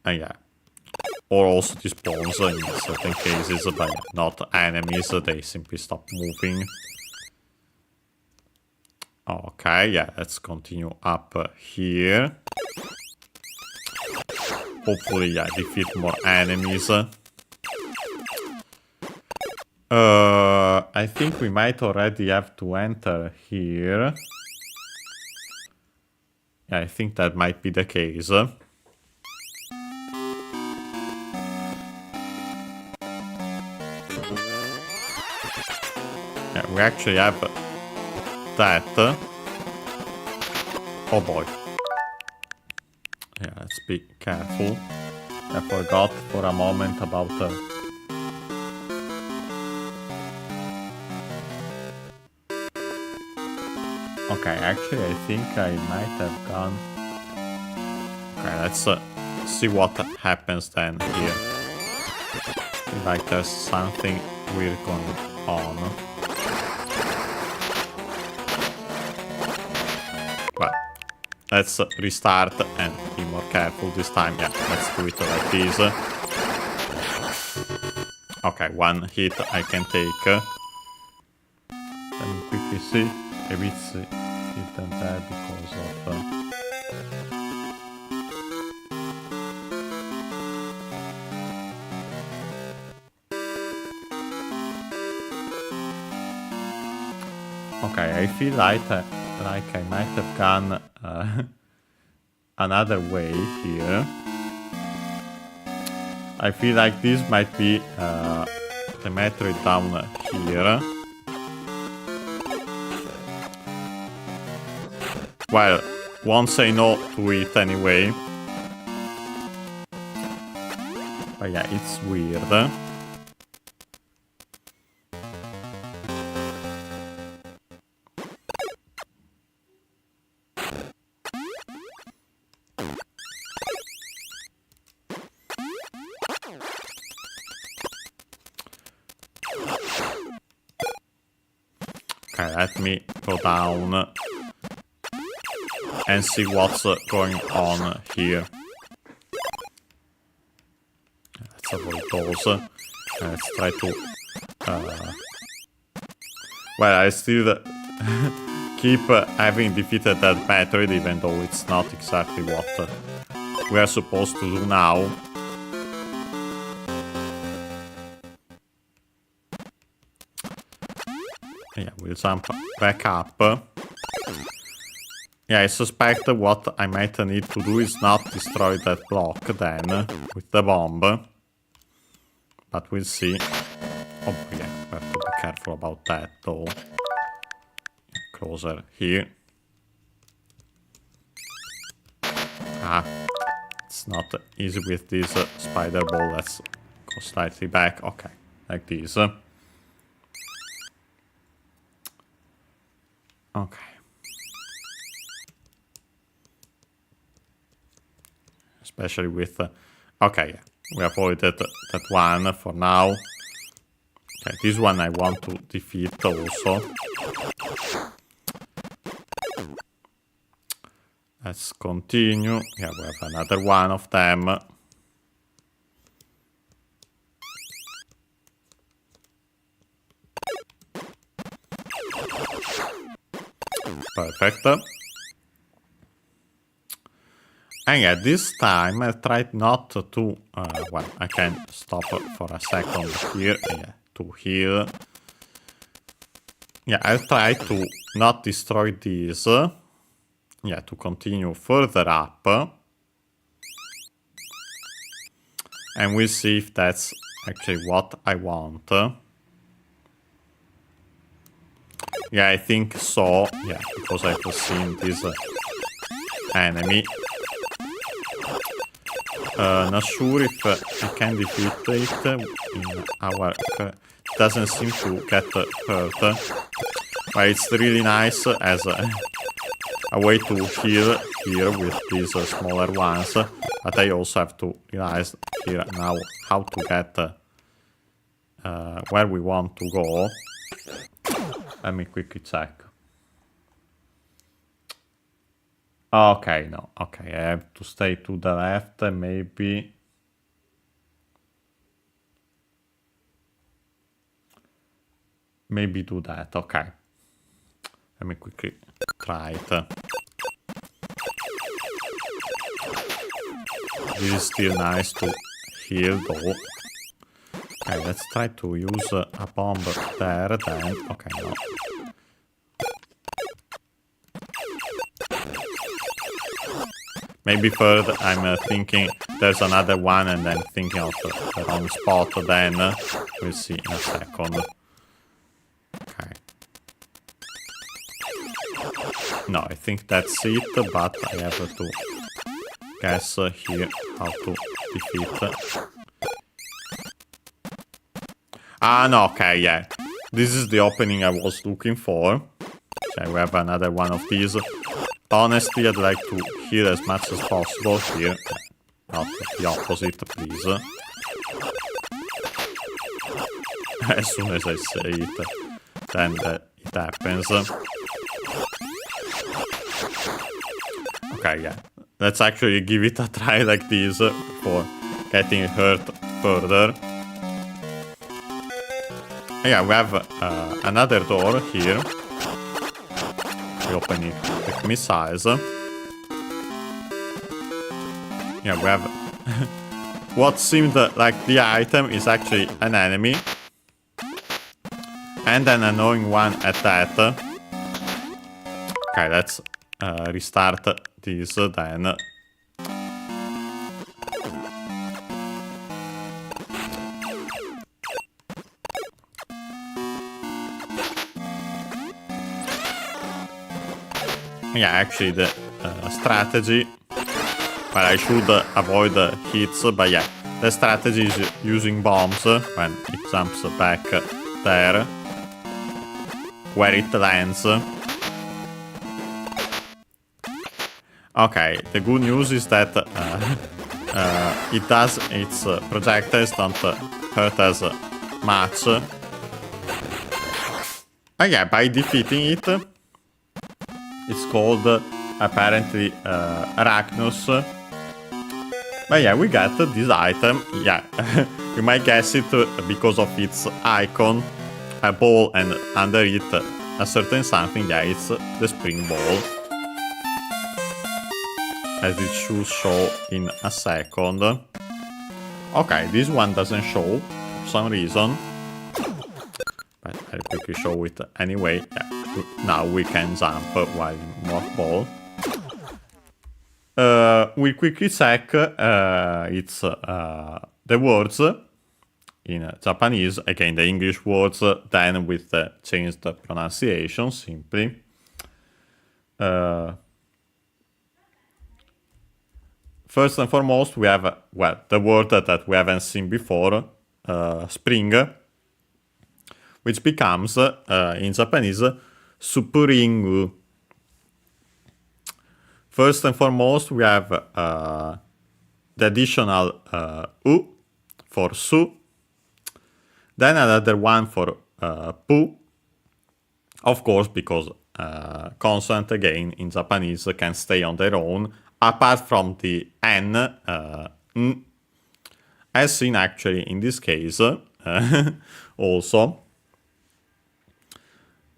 A: And yeah, or also despawns in certain cases, but not enemies. They simply stop moving. Okay, yeah, let's continue up here. Hopefully, yeah, defeat more enemies. I think we might already have to enter here. Yeah, I think that might be the case. Yeah, we actually have that. Oh boy. Yeah, let's be careful. I forgot for a moment about okay, actually I think I might have gone. Okay, let's see what happens then here. Like there's something weird going on. Well, let's restart and be more careful this time. Yeah, let's do it like this. Okay, one hit I can take. Let me quickly see. Maybe it's hidden there because of... Okay, I feel like I might have gone another way here. I feel like this might be the Metroid down here. Well, won't say no to it anyway. But yeah, it's weird. Okay, let me go down and see what's going on here. Let's avoid those. Let's try to... Well, I still keep having defeated that Metroid, even though it's not exactly what we are supposed to do now. Yeah, we'll jump back up. Yeah, I suspect what I might need to do is not destroy that block then with the bomb. But we'll see. Oh yeah, we have to be careful about that though. Closer here. Ah, it's not easy with this spider ball. Let's go slightly back. Okay, like this. Okay. Especially with... okay, yeah. We avoided that one for now. Okay, this one I want to defeat also. Let's continue. Yeah, we have another one of them. Perfect. And yeah, this time I tried not to... well, I can stop for a second here. Yeah, to heal. Yeah, I'll try to not destroy these. Yeah, to continue further up. And we'll see if that's actually what I want. Yeah, I think so. Yeah, because I've seen this enemy. Not sure if I can defeat it in our... It doesn't seem to get hurt. But it's really nice as a way to heal here with these smaller ones. But I also have to realize here now how to get where we want to go. Let me quickly check. Okay, no. Okay, I have to stay to the left, maybe. Maybe do that, okay. Let me quickly try it. This is still nice to heal though. Okay, let's try to use a bomb there then. Okay, no. Maybe first I'm thinking there's another one and then thinking of the wrong spot then. We'll see in a second. Okay. No, I think that's it, but I have to guess here how to defeat. Ah, no, okay, yeah. This is the opening I was looking for. Okay, we have another one of these. Honestly, I'd like to heal as much as possible here. Not the opposite, please. As soon as I say it, then it happens. Okay, yeah. Let's actually give it a try like this before getting hurt further. Yeah, we have another door here. we open it with missiles. Yeah, we have what seemed like the item is actually an enemy. And an annoying one at that. Okay, let's restart this then. Yeah, actually the strategy, well, I should avoid hits, but yeah, the strategy is using bombs when it jumps back there, where it lands. Okay, the good news is that its projectiles don't hurt us much. Yeah, by defeating it, it's called apparently Arachnus. But yeah, we got this item. Yeah, you might guess it because of its icon, a ball, and under it a certain something. Yeah, it's the spring ball, as it should show in a second. Okay, this one doesn't show for some reason, but I'll quickly show it anyway. Yeah, now we can jump while in mothball. We quickly check it's the words in Japanese, again the English words, then with the changed pronunciation simply. First and foremost, we have, well, the word that we haven't seen before, spring, which becomes, in Japanese, Supuringu. First and foremost, we have the additional U for su, then another one for pu, of course, because consonant, again, in Japanese can stay on their own, apart from the N, N, as seen actually in this case also.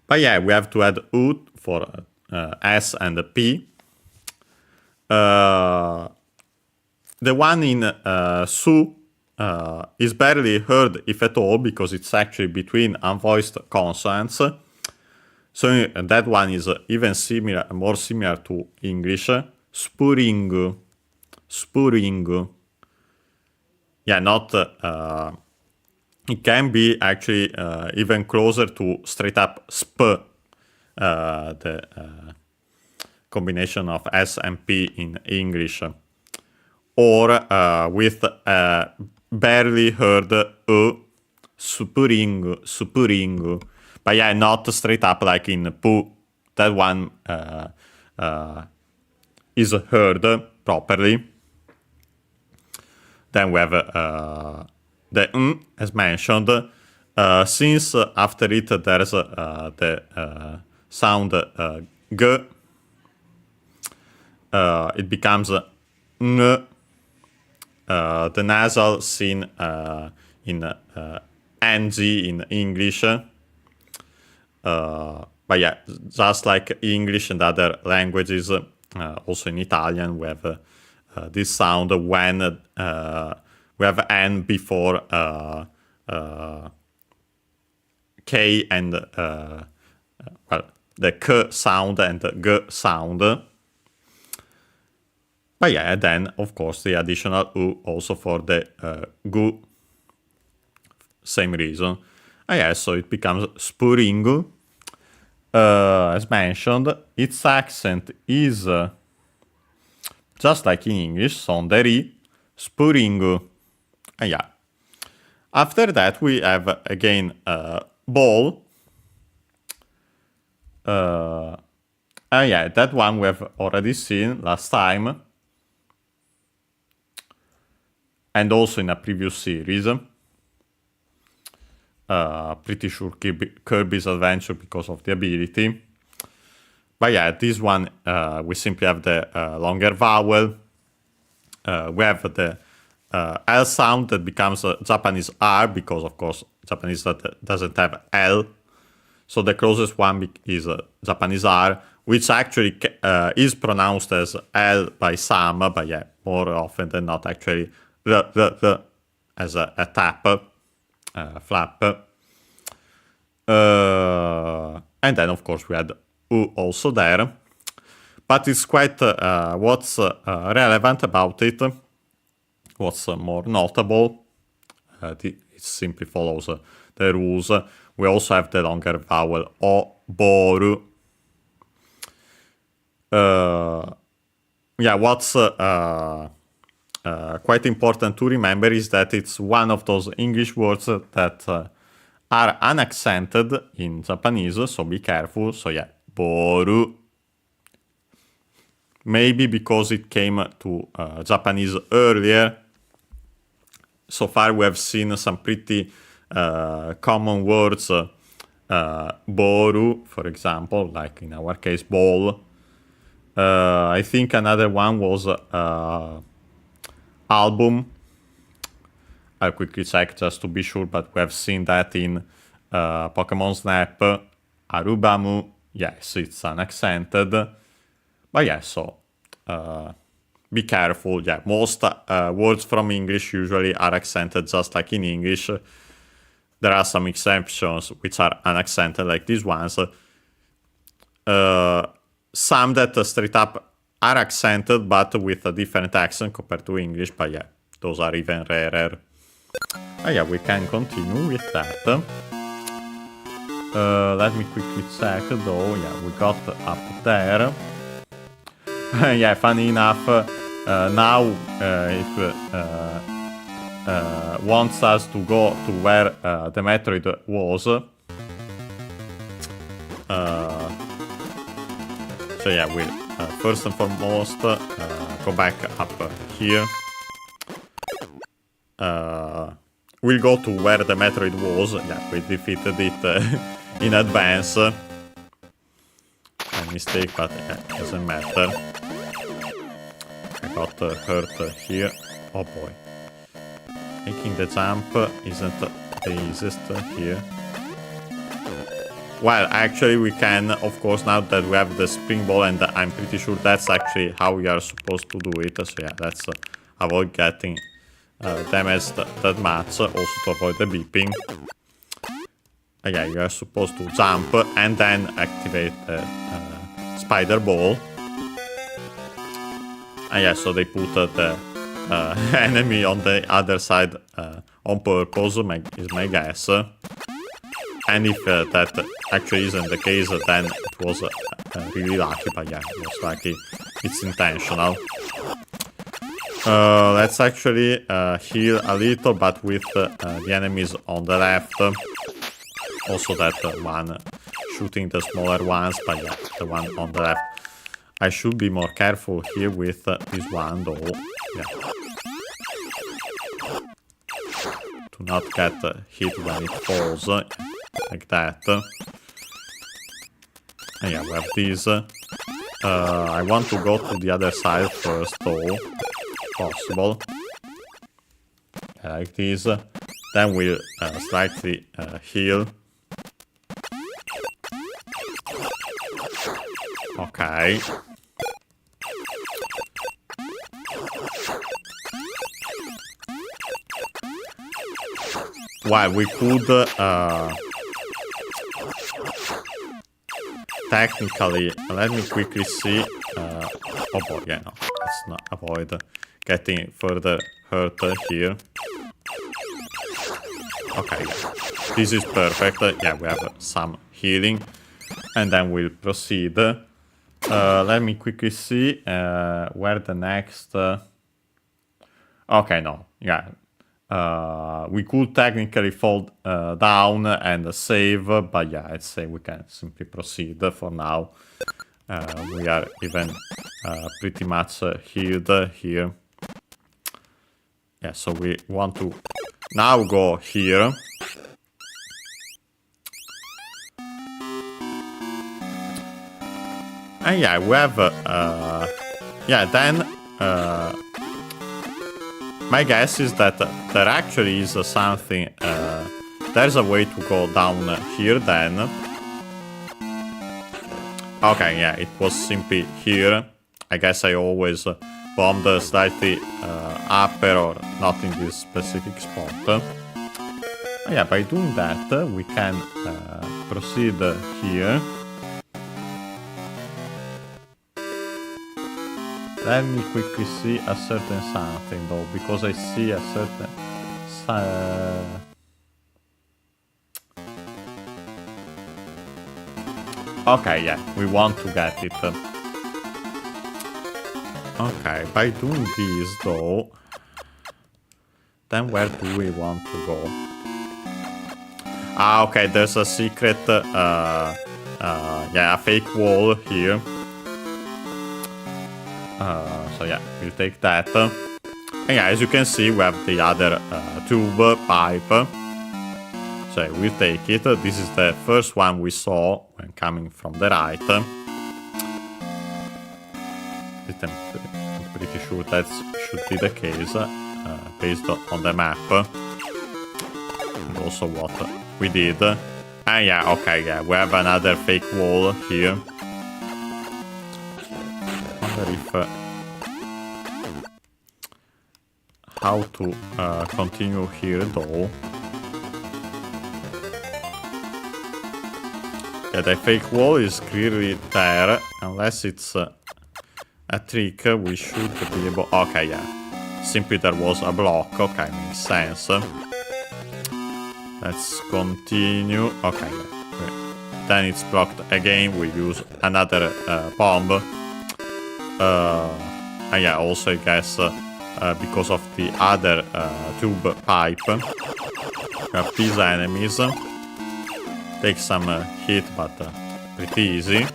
A: But yeah, we have to add U for S and P. The one in Su is barely heard, if at all, because it's actually between unvoiced consonants. So that one is even more similar to English. Spuringu. Spuringu. Yeah, not... it can be actually even closer to straight up sp, the combination of S and P in English. Or with barely heard Supuringu, Supuringu. But yeah, not straight up like in pu. That one is heard properly. Then we have the N, as mentioned. Since after it there's the sound G, it becomes N. The nasal seen in NG in English. But yeah, just like English and other languages, also in Italian, we have this sound when we have N before K and well, the K sound and the G sound. But yeah, then of course the additional U also for the Gu, same reason. Yeah, so it becomes Spuringu. As mentioned, its accent is just like in English, so on the ri, Spuringu. Yeah. After that, we have again ball. Yeah, that one we have already seen last time, and also in a previous series. Pretty sure Kirby's Adventure because of the ability. But yeah, this one we simply have the longer vowel. We have the L sound that becomes Japanese R because, of course, Japanese doesn't have L. So the closest one is Japanese R, which actually is pronounced as L by some, but yeah, more often than not actually the as a tap, flap. And then of course we had U also there. But it's quite what's relevant about it, what's more notable, it simply follows the rules. We also have the longer vowel O, boru. Yeah, what's quite important to remember is that it's one of those English words that are unaccented in Japanese, so be careful. So yeah, boru. Maybe because it came to Japanese earlier. So far we have seen some pretty common words, boru, for example, like in our case, ball. I think another one was album. I'll quickly check just to be sure, but we have seen that in Pokemon Snap. Arubamu, yes, it's unaccented. But yeah, so be careful. Yeah, most words from English usually are accented just like in English. There are some exceptions which are unaccented, like these ones. Some that straight up are accented, but with a different accent compared to English. But yeah, those are even rarer. Yeah, we can continue with that. Let me quickly check though. Yeah, we got up there. Yeah, funny enough, now it wants us to go to where the Metroid was. So yeah, we'll first and foremost go back up here. We'll go to where the Metroid was. Yeah, we defeated it in advance. A mistake, but it doesn't matter. I got hurt here. Oh boy. Making the jump isn't the easiest here. Well, actually we can, of course, now that we have the spring ball, and I'm pretty sure that's actually how we are supposed to do it. So yeah, let's avoid getting damaged that much, also to avoid the beeping. Yeah, you are supposed to jump and then activate the spider ball. And yeah, so they put the enemy on the other side on purpose, is my guess. And if that actually isn't the case, then it was really lucky, but yeah, most likely it's intentional. Let's actually heal a little, but with the enemies on the left. Also that one shooting the smaller ones, but yeah, the one on the left. I should be more careful here with this one though. Yeah. To not get hit when it falls, like that. And yeah, we have these. I want to go to the other side first though, if possible. Like this. Then we'll slightly heal. Okay. Well, we could technically, let me quickly see. Oh boy, yeah, no, let's not avoid getting further hurt here. Okay, yeah. This is perfect. Yeah, we have some healing, and then we'll proceed. Let me quickly see where the next. Okay, no, yeah. We could technically fall down and save, but yeah, I'd say we can simply proceed for now. We are even pretty much healed here. Yeah, so we want to now go here. And yeah, we have, yeah, then my guess is that there actually is something, there's a way to go down here then. Okay, yeah, it was simply here. I guess I always bombed slightly upper or not in this specific spot. Yeah, by doing that, we can proceed here. Let me quickly see a certain something though, because I see a certain... Okay, yeah, we want to get it. Okay, by doing this though, then where do we want to go? Ah, okay, there's a secret, yeah, a fake wall here. So yeah, we'll take that. And yeah, as you can see, we have the other tube pipe. So we'll take it. This is the first one we saw when coming from the right. I'm pretty sure that should be the case, based on the map. And also what we did. And yeah, okay, yeah, we have another fake wall here. Wonder if... how to continue here though. Yeah, the fake wall is clearly there. Unless it's a trick, we should be able... Okay, yeah. Simply there was a block. Okay, makes sense. Let's continue. Okay, yeah. Then it's blocked again. We use another bomb. And yeah, also I guess because of the other tube pipe, we have these enemies. Take some hit, but pretty easy.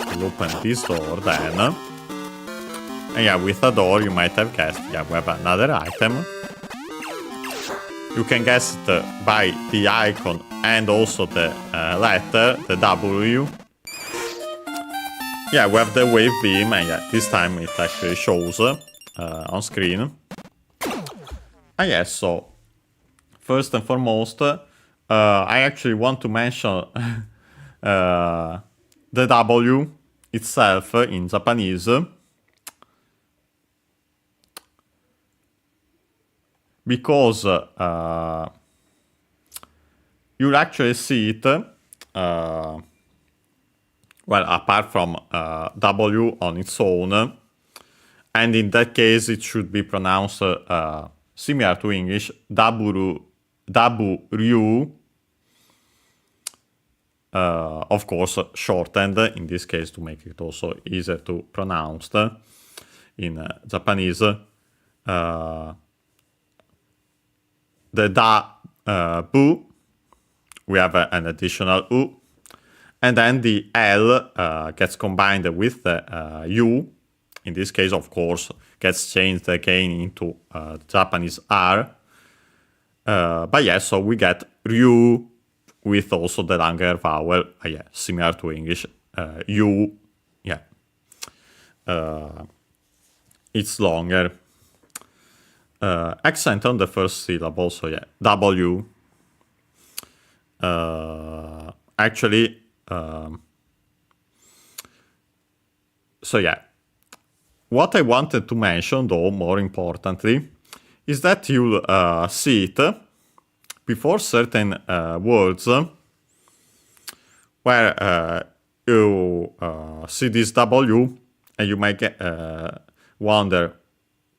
A: We'll open this door then. And yeah, with a door you might have guessed, yeah, we have another item. You can guess it by the icon and also the letter, the W. Yeah, we have the wave beam, and yeah, this time it actually shows on screen. And yeah, so first and foremost, I actually want to mention the W itself in Japanese. Because you'll actually see it, well, apart from W on its own, and in that case it should be pronounced similar to English, W, of course shortened, in this case to make it also easier to pronounce in Japanese. The bu, we have an additional u, and then the L gets combined with the U. In this case, of course, gets changed again into Japanese R. But yeah, so we get Ryu with also the longer vowel, yeah, similar to English, U, yeah. It's longer. Accent on the first syllable, so yeah, W. Actually, so yeah, what I wanted to mention, though, more importantly, is that you'll see it before certain words where you see this W, and you might get, wonder,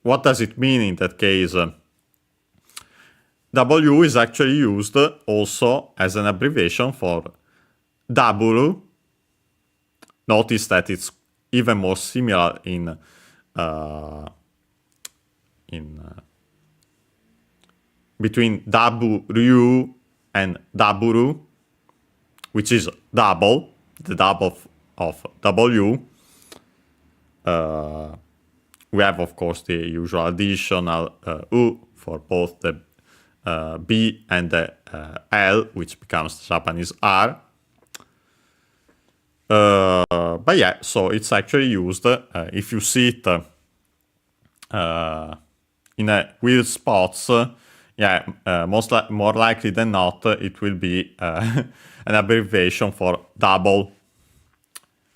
A: what does it mean in that case? W is actually used also as an abbreviation for W. Notice that it's even more similar in between W and W, which is double, the double of W. We have, of course, the usual additional U for both the B and the L, which becomes the Japanese R. But yeah, so it's actually used, if you see it in a weird spots, yeah, more likely than not, it will be an abbreviation for double.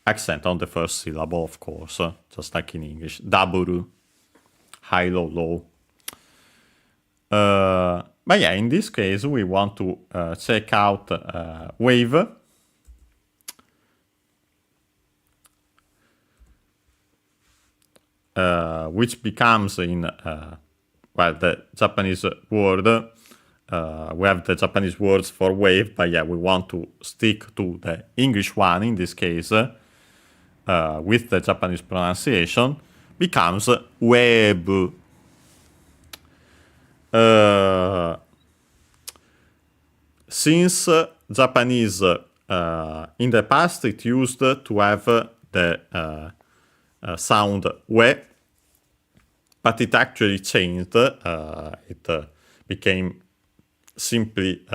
A: accent on the first syllable, of course, just like in English. W, high, low, low. But yeah, in this case, we want to check out wave. Which becomes in, the Japanese word. We have the Japanese words for wave, but yeah, we want to stick to the English one in this case, with the Japanese pronunciation, becomes web. Since Japanese in the past it used to have the sound we, but it actually changed. It became simply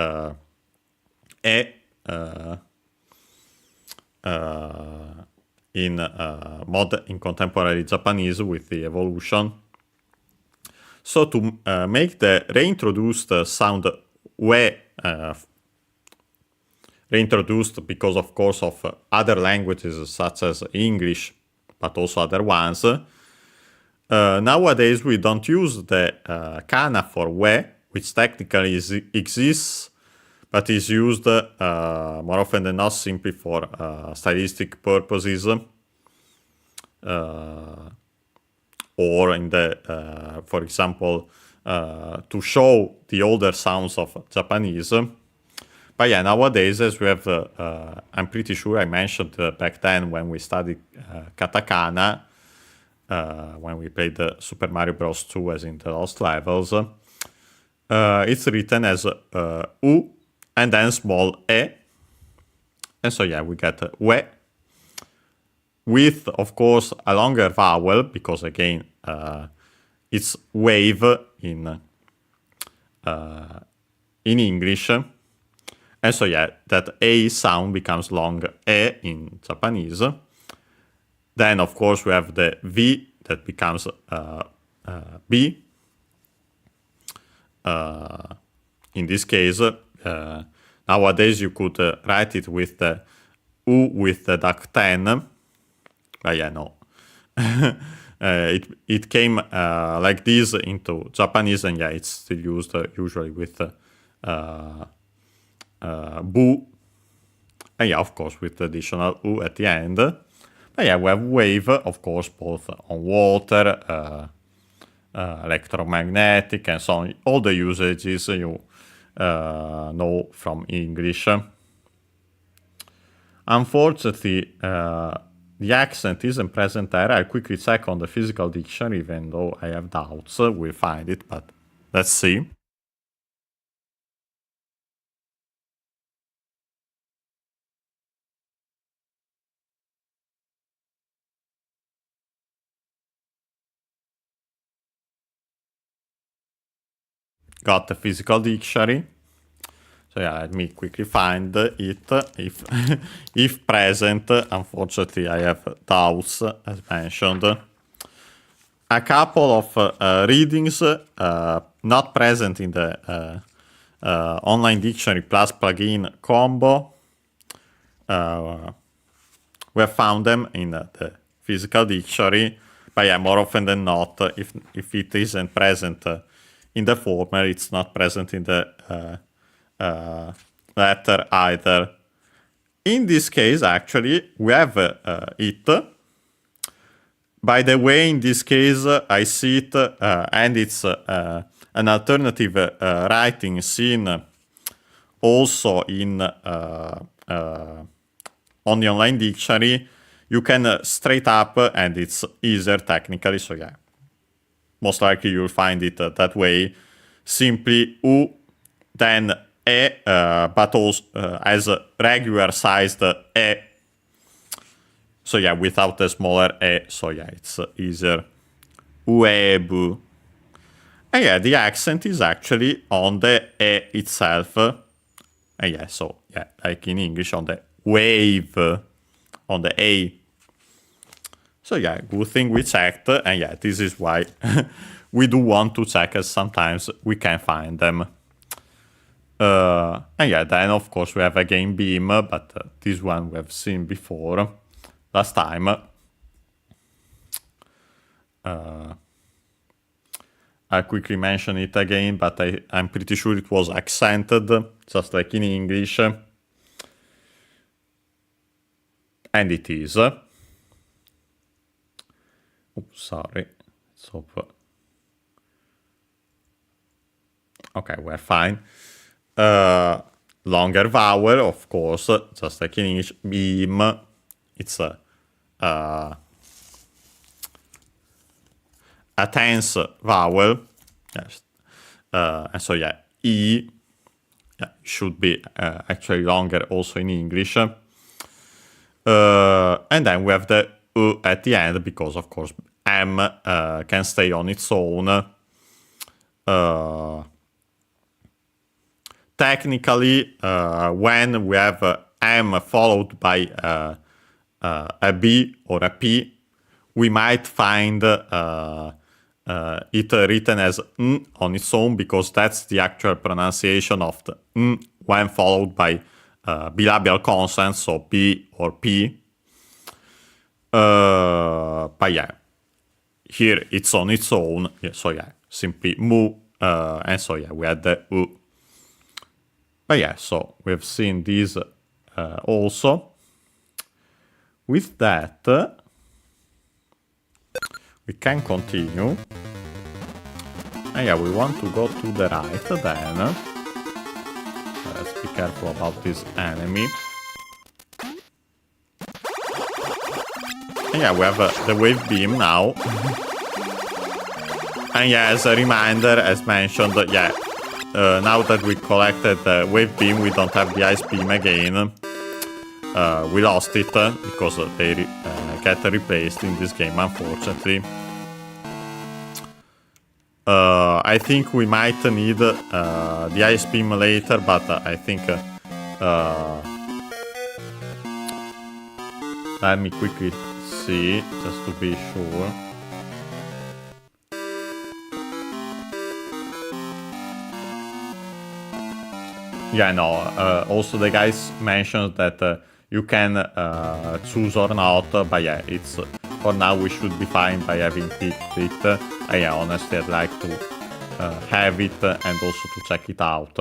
A: in contemporary Japanese with the evolution. So to make the reintroduced sound we, reintroduced because of course of other languages such as English, but also other ones, nowadays we don't use the kana for we, which technically exists, but is used more often than not simply for stylistic purposes, or in the, for example, to show the older sounds of Japanese. But yeah, nowadays, as we have, I'm pretty sure I mentioned back then when we studied katakana, when we played the Super Mario Bros. 2 as in the Lost Levels, it's written as U and then small e. And so yeah, we get we, with, of course, a longer vowel, because again, it's wave in English. And so yeah, that A sound becomes long E in Japanese. Then, of course, we have the V that becomes B. In this case, nowadays you could write it with the U with the duck 10. But yeah, no. It came like this into Japanese, and yeah, it's still used usually with bu, and yeah, of course, with the additional u at the end. But yeah, we have wave, of course, both on water, electromagnetic, and so on. All the usages you know from English. Unfortunately, the accent isn't present there. I'll quickly check on the physical dictionary, even though I have doubts we'll find it, but let's see. Got the physical dictionary. So yeah, let me quickly find it. If present, unfortunately I have doubts, as mentioned. A couple of readings not present in the online dictionary plus plugin combo. We have found them in the physical dictionary, but yeah, more often than not, if it isn't present in the former, it's not present in the letter either. In this case, actually, we have it. By the way, in this case, I see it, and it's an alternative writing seen also in on the online dictionary. You can straight up, and it's easier technically. So yeah, most likely you'll find it that way. Simply U, then E, but also as a regular sized E. So yeah, without the smaller E. So yeah, it's easier. Uebu. And yeah, the accent is actually on the E itself. And yeah, so yeah, like in English, on the wave, on the A. So yeah, good thing we checked, and yeah, this is why we do want to check, as sometimes we can find them. And yeah, then of course we have a game beam, but this one we have seen before. last time. I'll quickly mention it again, but I'm pretty sure it was accented, just like in English. And it is. Oh, sorry. Let's hope. Okay, we're fine. Longer vowel, of course, just like in English. Beam. It's a tense vowel. Yes. And so, yeah, E should be actually longer also in English. And then we have the U at the end because, of course, M can stay on its own. Technically, when we have M followed by a B or a P, we might find it written as N on its own because that's the actual pronunciation of the N when followed by bilabial consonants, so B or P. But yeah, here it's on its own, yeah, so yeah, simply Mu, and so yeah, we had the U. But yeah, so we've seen these also. With that, we can continue. And yeah, we want to go to the right then. Let's be careful about this enemy. And yeah, we have the wave beam now. And yeah, as a reminder, as mentioned, yeah, now that we collected the wave beam, we don't have the ice beam again. We lost it because they get replaced in this game, unfortunately. I think we might need the ice beam later, but I think... let me quickly see, just to be sure. Yeah, no, also the guys mentioned that you can choose or not, but yeah, it's for now we should be fine by having picked it. Yeah, honestly, I'd like to have it and also to check it out.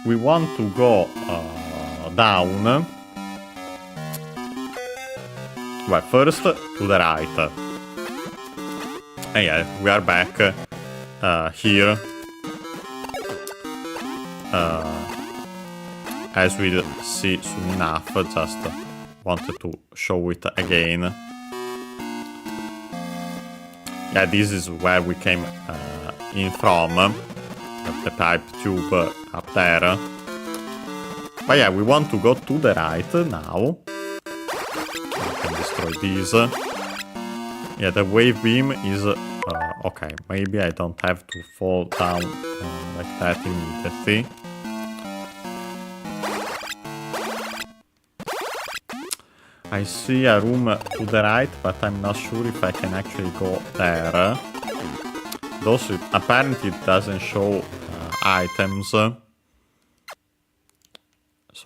A: We want to go down. Well, first to the right. And yeah, we are back here. As we'll see soon enough, just wanted to show it again. Yeah, this is where we came in from, the pipe tube up there. But yeah, we want to go to the right now. We can destroy these. Yeah, the wave beam is... okay, maybe I don't have to fall down like that immediately. I see a room to the right, but I'm not sure if I can actually go there. Those, apparently it doesn't show items. So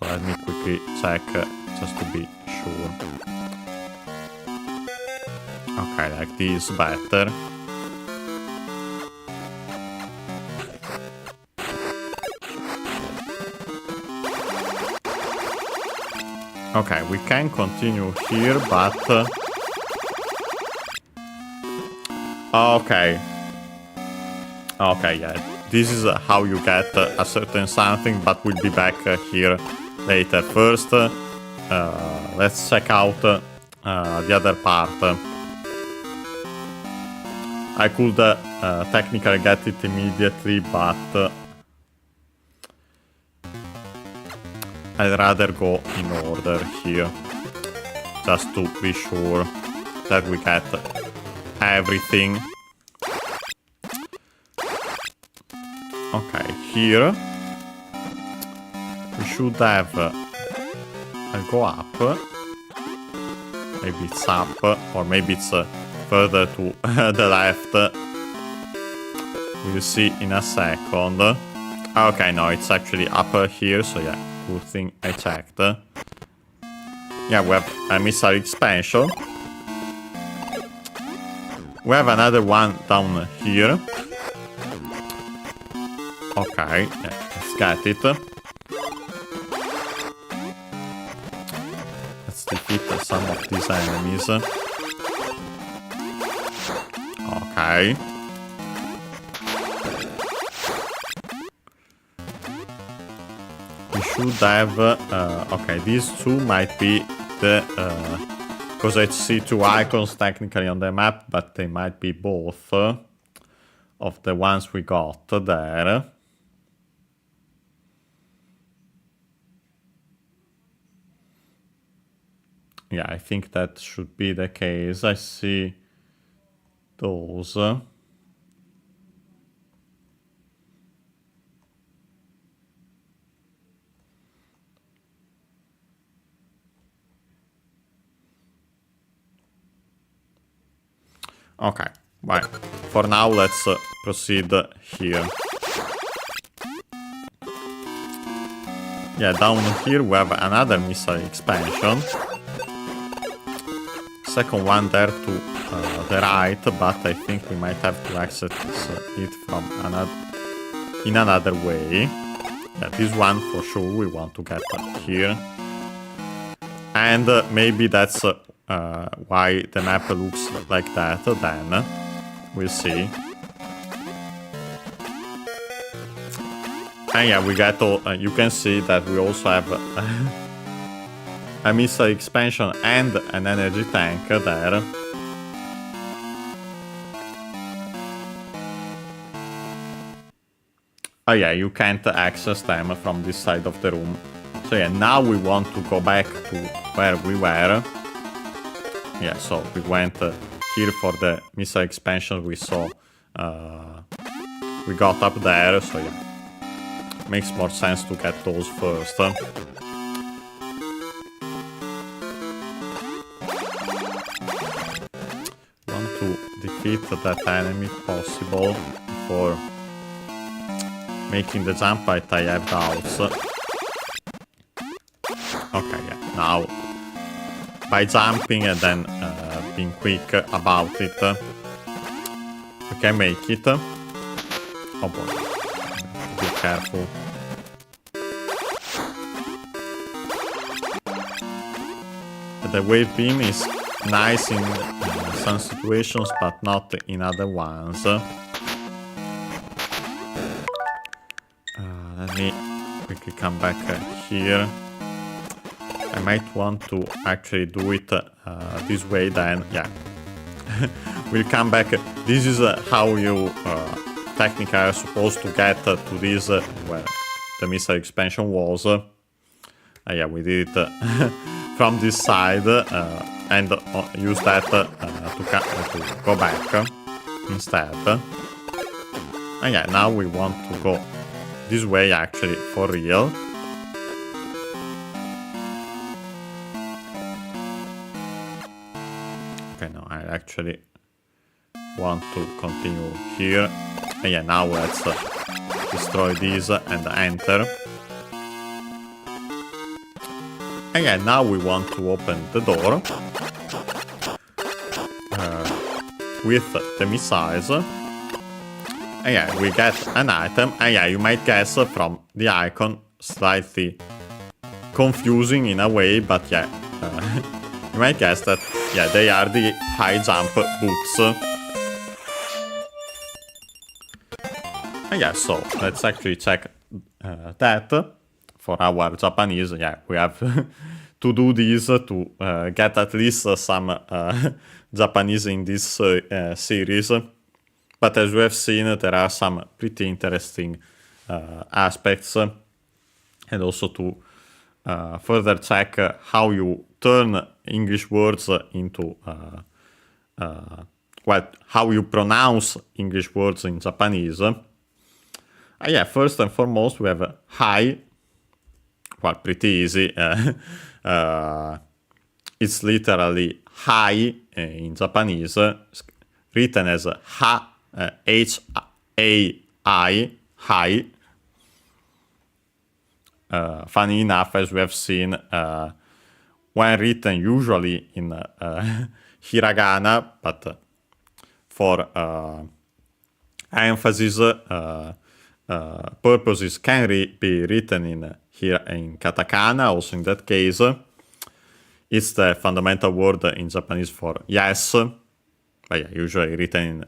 A: let me quickly check just to be sure. Okay, like this better. Okay, we can continue here, but... okay. Okay, yeah. This is how you get a certain something, but we'll be back here later. First, let's check out the other part. I could technically get it immediately, but... I'd rather go in order here, just to be sure that we get everything. Okay, here we should have... I'll go up. Maybe it's up, or maybe it's further to the left. We'll see in a second. Okay, no, it's actually up here, so yeah. Good thing I checked. Yeah, we have a missile expansion. We have another one down here. Okay, yeah, let's get it. Let's defeat some of these enemies. Okay. We should have... okay, these two might be the... because I see two icons technically on the map, but they might be both of the ones we got there. Yeah, I think that should be the case. I see those. Okay, right. For now, let's proceed here. Yeah, down here we have another missile expansion. Second one there to the right, but I think we might have to access it from another way. Yeah, this one for sure we want to get here. And maybe that's why the map looks like that, then we'll see. And yeah, we get all, you can see that we also have a missile expansion and an energy tank there. Oh yeah, you can't access them from this side of the room. So yeah, now we want to go back to where we were. Yeah, so we went here for the missile expansion we saw. We got up there, so yeah. Makes more sense to get those first. Want to defeat that enemy if possible before making the jump, but I have doubts. Okay, yeah, now by jumping and then being quick about it, we can make it. Oh boy, be careful. The wave beam is nice in some situations, but not in other ones. Let me quickly come back here. I might want to actually do it this way, then, yeah. We'll come back. This is how you technically are supposed to get to this, where the missile expansion was. Yeah, we did it from this side and use that to go back instead. And yeah, now we want to go this way actually for real. Okay, no, I actually want to continue here. And yeah, now let's destroy these and enter. And yeah, now we want to open the door with the missiles. And yeah, we get an item. And yeah, you might guess from the icon, slightly confusing in a way, but yeah, you might guess that, yeah, they are the high jump boots. And yeah, so let's actually check that. For our Japanese, yeah, we have to do this to get at least some Japanese in this series. But as we have seen, there are some pretty interesting aspects. And also to further check how you turn English words into... well, how you pronounce English words in Japanese. Yeah, first and foremost, we have hi. Well, pretty easy. It's literally hi in Japanese, written as ha, H-A-I, hi. Funny enough, as we have seen, when written usually in hiragana, but for emphasis purposes can be written in katakana. Also in that case, it's the fundamental word in Japanese for yes, but yeah, usually written in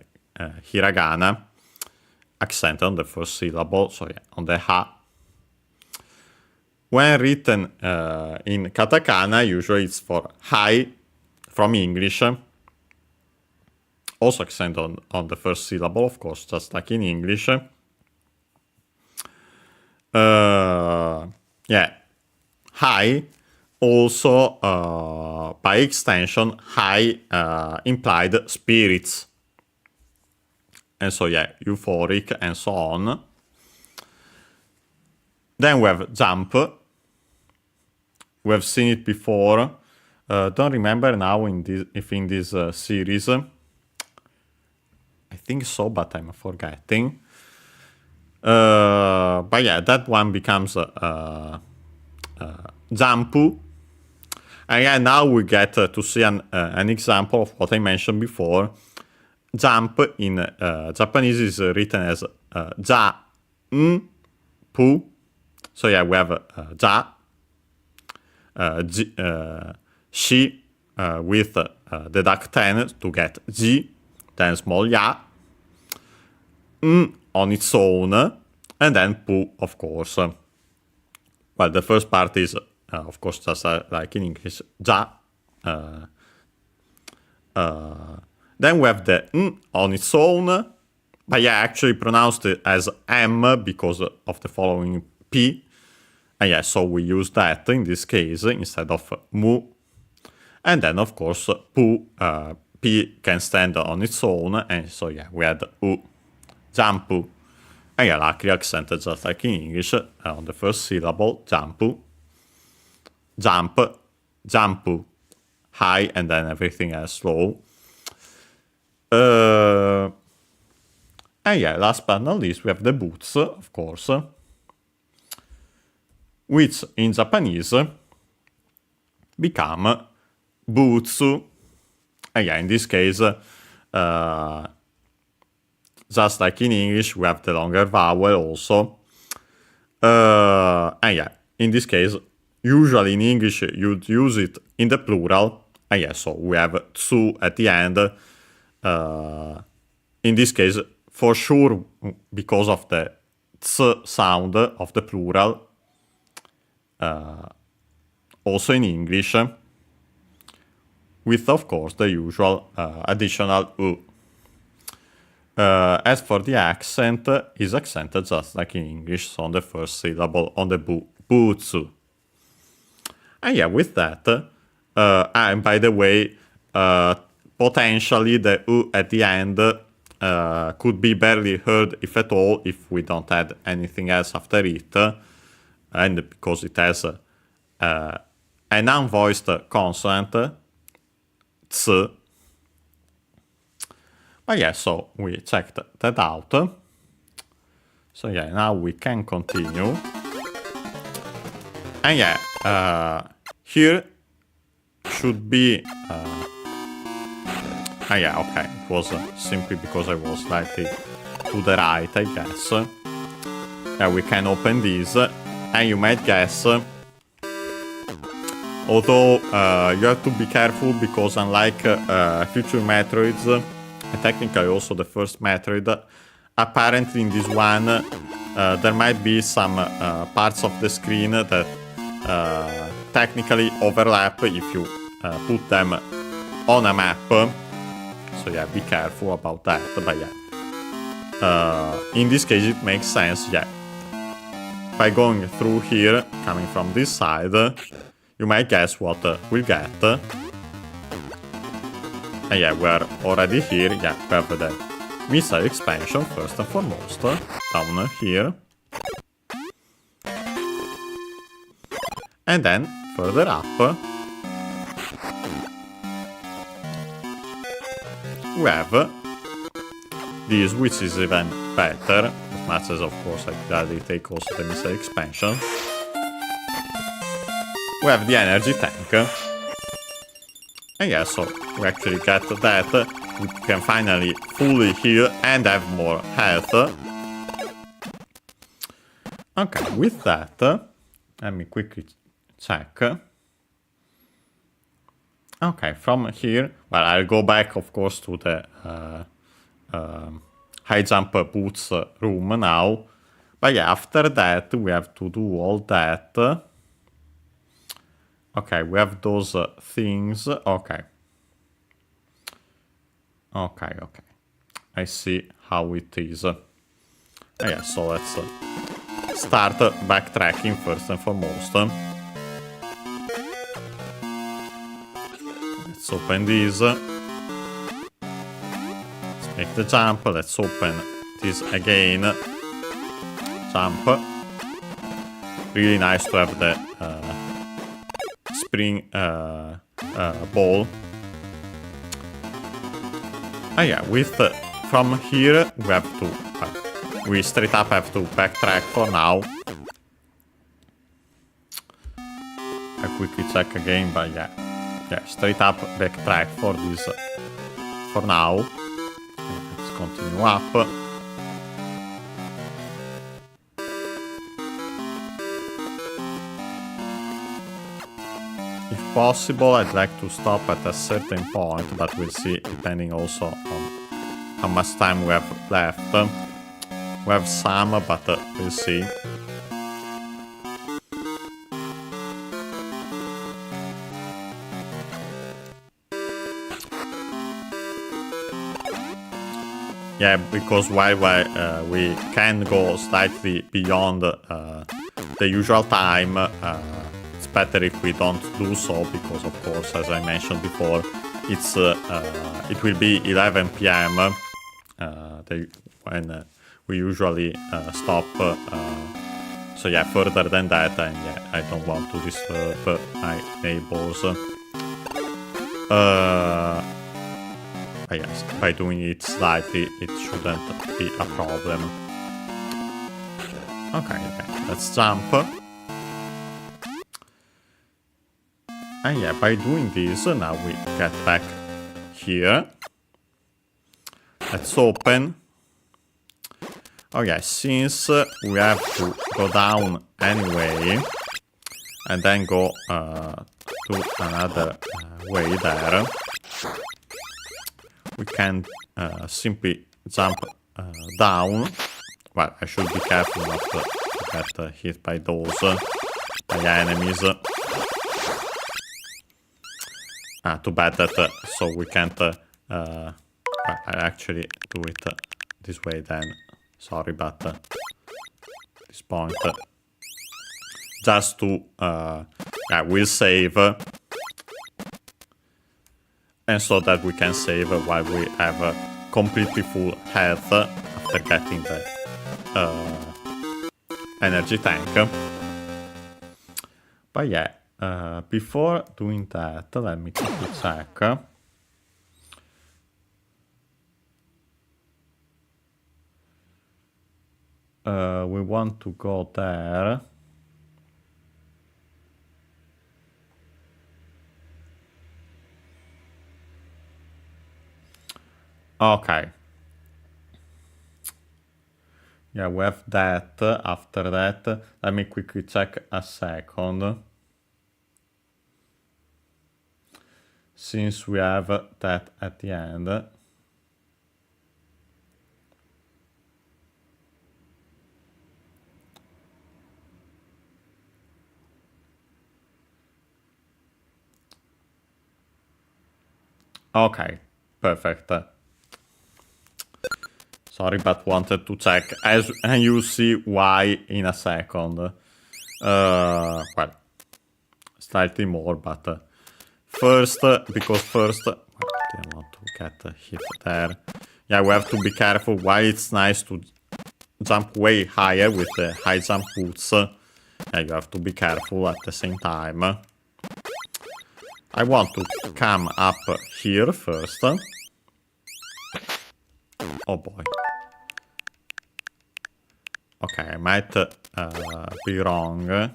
A: hiragana, accent on the first syllable, so yeah, on the ha. When written in katakana, usually it's for hai from English. Also accent on the first syllable, of course, just like in English. Yeah, high. Also, by extension, high implied spirits. And so, yeah, euphoric and so on. Then we have jump. We have seen it before. Don't remember now if in this series. I think so, but I'm forgetting. But yeah, that one becomes Jampu. And yeah, now we get to see an example of what I mentioned before. Jump in Japanese is written as ja, pu. So yeah, we have ja, shi with deduct 10 to get ji, then small ya, on its own, and then pu, of course. Well, the first part is, of course, just like in English, ja. Then we have the on its own, but yeah, actually pronounced it as M because of the following P. And yeah, so we use that in this case instead of mu. And then, of course, pu, P can stand on its own, and so yeah, we had u, jampu. And yeah, luckily accented just like in English on the first syllable, jampu, jump, jampu, high, and then everything else slow. And yeah, last but not least, we have the boots, of course, which in Japanese become butsu. And yeah, in this case, just like in English, we have the longer vowel also. And yeah, in this case, usually in English, you'd use it in the plural. And yeah, so we have tsu at the end. In this case, for sure, because of the ts sound of the plural, also in English, with, of course, the usual additional u. As for the accent, is accented just like in English, so on the first syllable, on the butsu. And yeah, with that, and by the way, potentially the u at the end could be barely heard, if at all, if we don't add anything else after it, and because it has an unvoiced consonant, ts. But yeah, so we checked that out. So yeah, now we can continue. And yeah, here should be... yeah, okay, it was simply because I was slightly to the right, I guess. Yeah, we can open this, and you might guess, although you have to be careful because unlike future Metroids, and technically also the first Metroid, apparently in this one there might be some parts of the screen that technically overlap if you put them on a map. So yeah, be careful about that, but yeah. In this case it makes sense, yeah. By going through here, coming from this side, you might guess what we'll get. And yeah, we're already here, yeah, we have the missile expansion first and foremost, down here. And then, further up, we have this, which is even better, as much as, of course, I gladly take also the missile expansion. We have the energy tank, And yeah, so we actually get that. We can finally fully heal and have more health. Okay, with that, let me quickly check. Okay, from here, well, I'll go back, of course, to the high jump boots room now. But yeah, after that, we have to do all that. Okay, we have those things. Okay. Okay. I see how it is. Yeah, so let's start backtracking first and foremost. Let's open these. Let's make the jump. Let's open this again. Jump. Really nice to have the spring ball. Oh yeah, with from here we have to we straight up have to backtrack for now. I quickly check again, but yeah, straight up backtrack for this for now. Let's continue up. If possible, I'd like to stop at a certain point, but we'll see, depending also on how much time we have left. We have some, but we'll see. Yeah, because while we can go slightly beyond the usual time, it's better if we don't do so, because of course, as I mentioned before, it's it will be 11 p.m. When we usually stop. So yeah, further than that, and yeah, I don't want to disturb my neighbors. But yes, by doing it slightly, it shouldn't be a problem. Okay, let's jump. And yeah, by doing this, now we get back here. Let's open. Oh yeah, since we have to go down anyway, and then go to another way there, we can simply jump down. Well, I should be careful not to get hit by those, by enemies. Too bad that so we can't I actually do it this way then. Sorry, but this point just to yeah, we'll save, and so that we can save while we have completely full health after getting the energy tank. But yeah, before doing that, let me quickly check. We want to go there. Okay. Yeah, we have that. After that, let me quickly check a second. Since we have that at the end. Okay, perfect. Sorry, but wanted to check, and you'll see why in a second. Well, slightly more, but first, because first, I didn't want to get hit there. Yeah, we have to be careful. Why it's nice to jump way higher with the high jump boots. Yeah, you have to be careful at the same time. I want to come up here first. Oh boy. Okay, I might be wrong.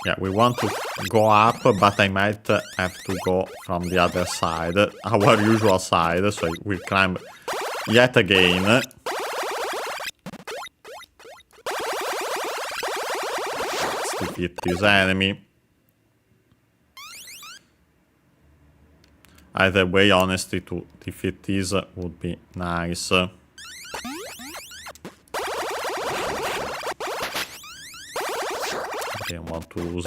A: yeah, we want to go up, but I might have to go from the other side, our usual side, so we climb yet again. Let's defeat this enemy. Either way, honestly, to defeat this would be nice. Didn't want to lose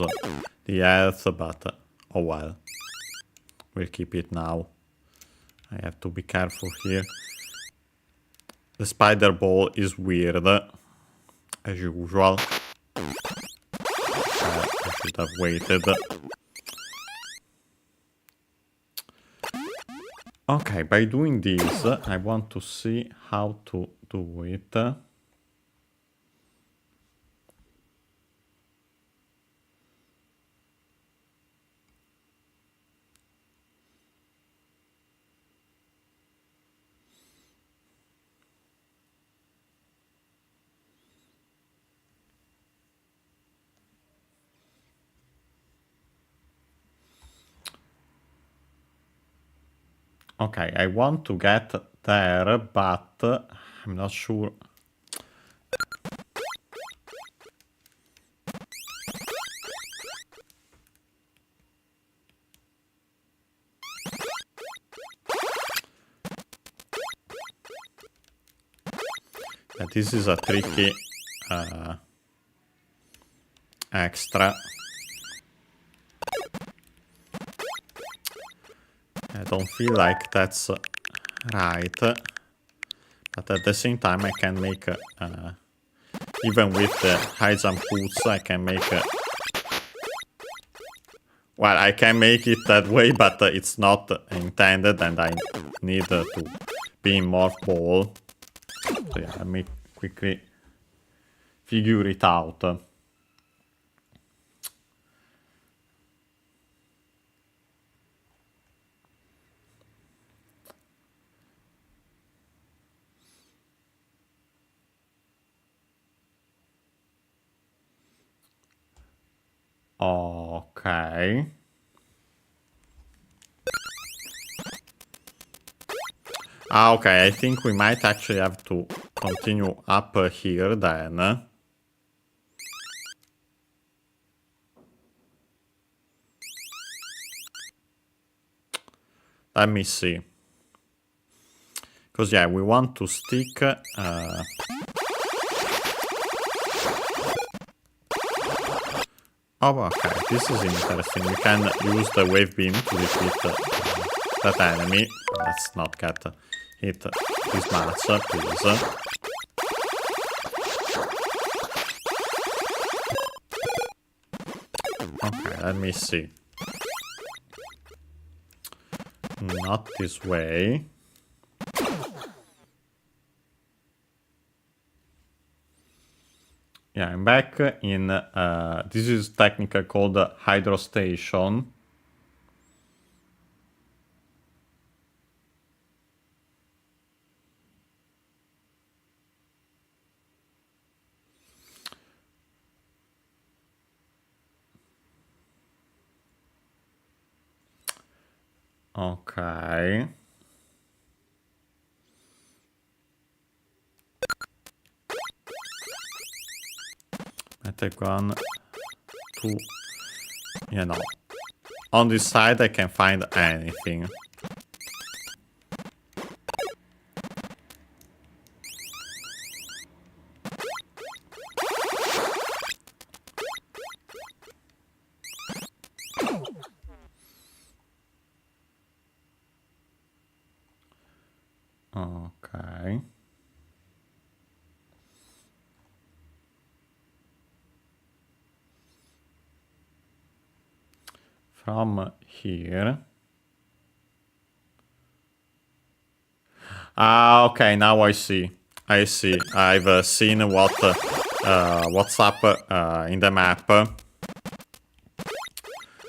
A: the health, but oh well. We'll keep it now. I have to be careful here. The spider ball is weird, as usual. I should have waited. Okay, by doing this, I want to see how to do it. Okay, I want to get there, but I'm not sure. This is a tricky extra. I don't feel like that's right, but at the same time I can make, even with the high jump boots, I can make, well, I can make it that way, but it's not intended and I need to be in morph ball. So yeah, let me quickly figure it out. Okay. Okay, I think we might actually have to continue up here then. Let me see. Because yeah, we want to stick... Oh, okay, this is interesting. We can use the wave beam to defeat that enemy. Let's not get hit this much, please. Okay, let me see. Not this way. Yeah, I'm back in, this is technically called Hydro Station. Okay. I take 1, 2, you know. On this side I can find anything. Okay. From here. Ah, okay, now I see. I see. I've seen what's up in the map.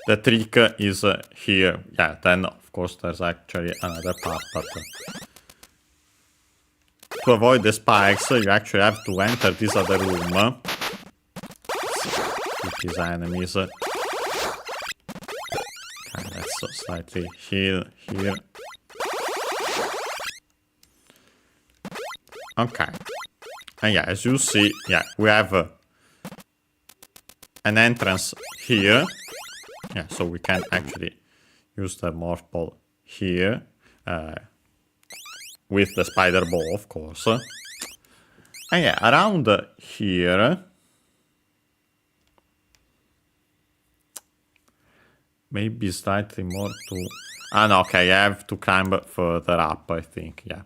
A: The trick is here. Yeah, then of course there's actually another path, but to avoid the spikes, you actually have to enter this other room. his enemies. Okay, let's slightly heal here. Okay. And yeah, as you see, yeah, we have an entrance here. Yeah, so we can actually use the morph ball here. With the spider ball, of course. And yeah, around here... Maybe slightly more to... Ah, no, okay, I have to climb further up, I think, yeah.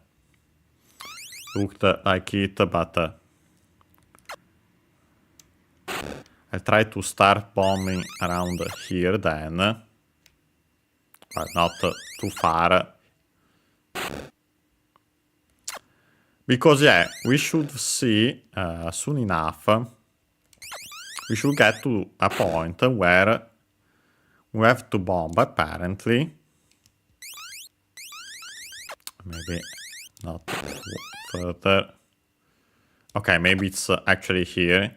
A: Looked like it, but... I'll try to start bombing around here then. But not too far. Because, yeah, we should see soon enough. We should get to a point where we have to bomb, apparently. Maybe not further. Okay, maybe it's actually here.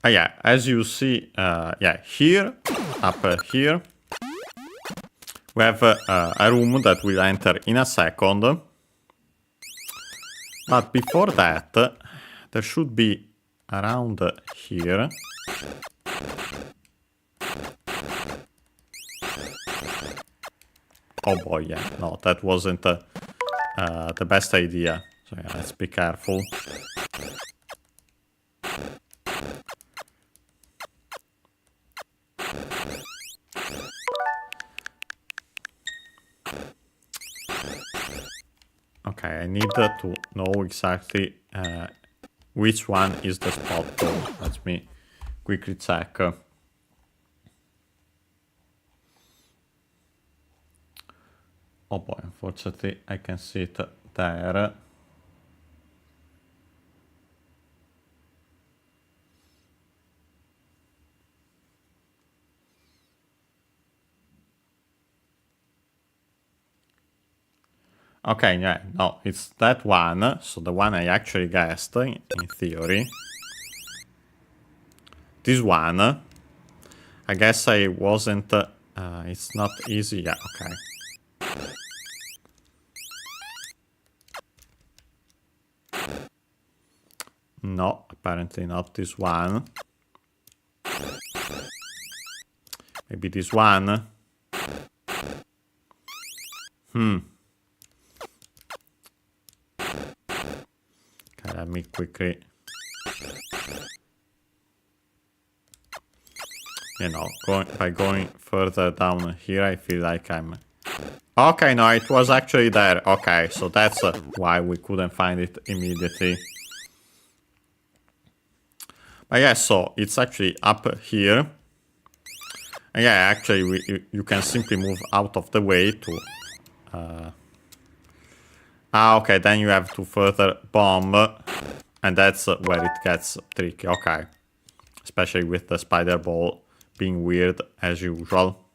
A: Yeah, as you see, yeah, here, up here, we have a room that we'll enter in a second. But before that, there should be around here. Oh boy, yeah, no, that wasn't the best idea. So yeah, let's be careful. Okay, I need to know exactly which one is the spot though. Let me quickly check. Oh boy, unfortunately I can see it there. Okay, yeah, no, it's that one. So the one I actually guessed, in theory. This one. I guess I wasn't... it's not easy. Yeah, okay. No, apparently not this one. Maybe this one. Okay, let me quickly... You know, by going further down here, I feel like I'm... Okay, no, it was actually there. Okay, so that's why we couldn't find it immediately. But yeah, so it's actually up here. And yeah, actually, you can simply move out of the way to... okay, then you have to further bomb. And that's where it gets tricky. Okay. Especially with the spider ball being weird as usual.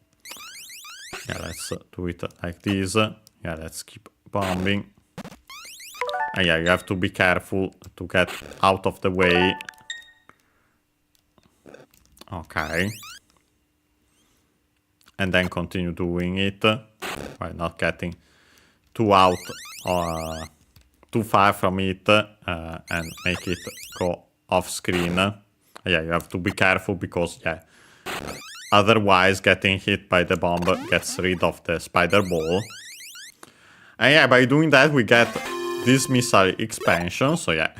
A: Yeah, let's do it like this. Yeah, let's keep bombing. And yeah, you have to be careful to get out of the way. Okay. And then continue doing it. By not getting too out, too far from it. And make it go off screen. Yeah, you have to be careful because, yeah, otherwise getting hit by the bomb gets rid of the spider ball. And yeah, by doing that we get this missile expansion. So yeah,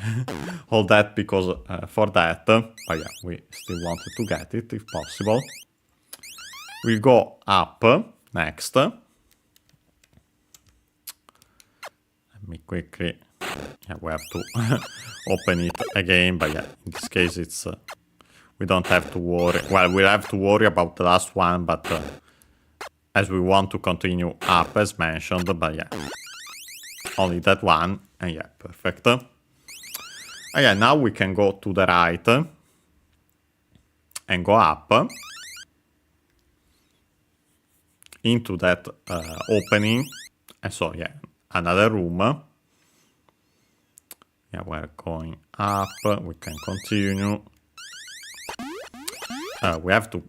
A: all that because for that. But yeah, we still wanted to get it if possible. We'll go up next. Let me quickly... Yeah, we have to open it again, but yeah, in this case it's... we don't have to worry. Well, we'll have to worry about the last one, but as we want to continue up, as mentioned, but yeah, only that one, and yeah, perfect. And yeah, now we can go to the right and go up into that opening And so, yeah, another room. Yeah, we're going up. We can continue. We have to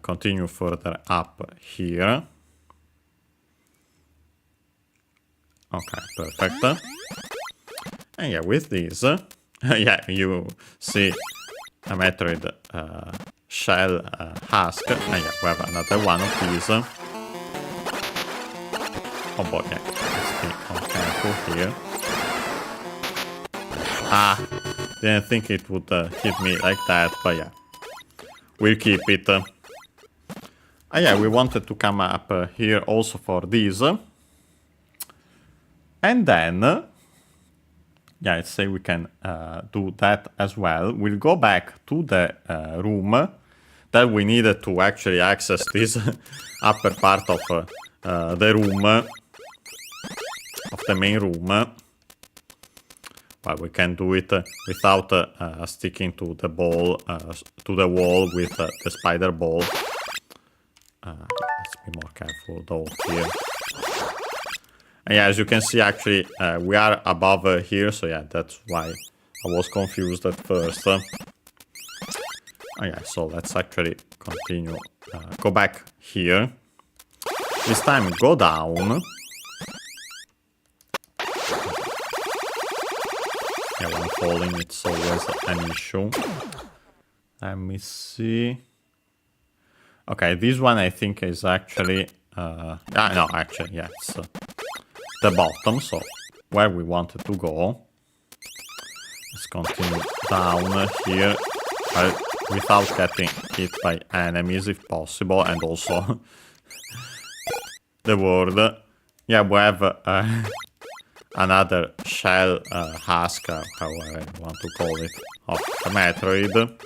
A: continue further up here. Okay, perfect. And yeah, with this, yeah, you see a Metroid shell husk. And yeah, we have another one of these. Oh boy, yeah, let's be more careful here. Didn't think it would hit me like that, but yeah, we'll keep it. Yeah, we wanted to come up here also for this. And then, yeah, let's say we can do that as well. We'll go back to the room that we needed to actually access this upper part of the room, of the main room. But we can do it without sticking to the ball, to the wall with the spider ball. Let's be more careful though here. And yeah, as you can see, actually, we are above here, so yeah, that's why I was confused at first. Oh yeah, so let's actually continue. Go back here. This time, go down. Yeah, when falling, it's always an issue. Let me see. Okay, this one I think is actually... no, actually, yeah, it's the bottom, so where we wanted to go. Let's continue down here, without getting hit by enemies if possible, and also the word. Yeah, we have another shell husk, however I want to call it, of the Metroid.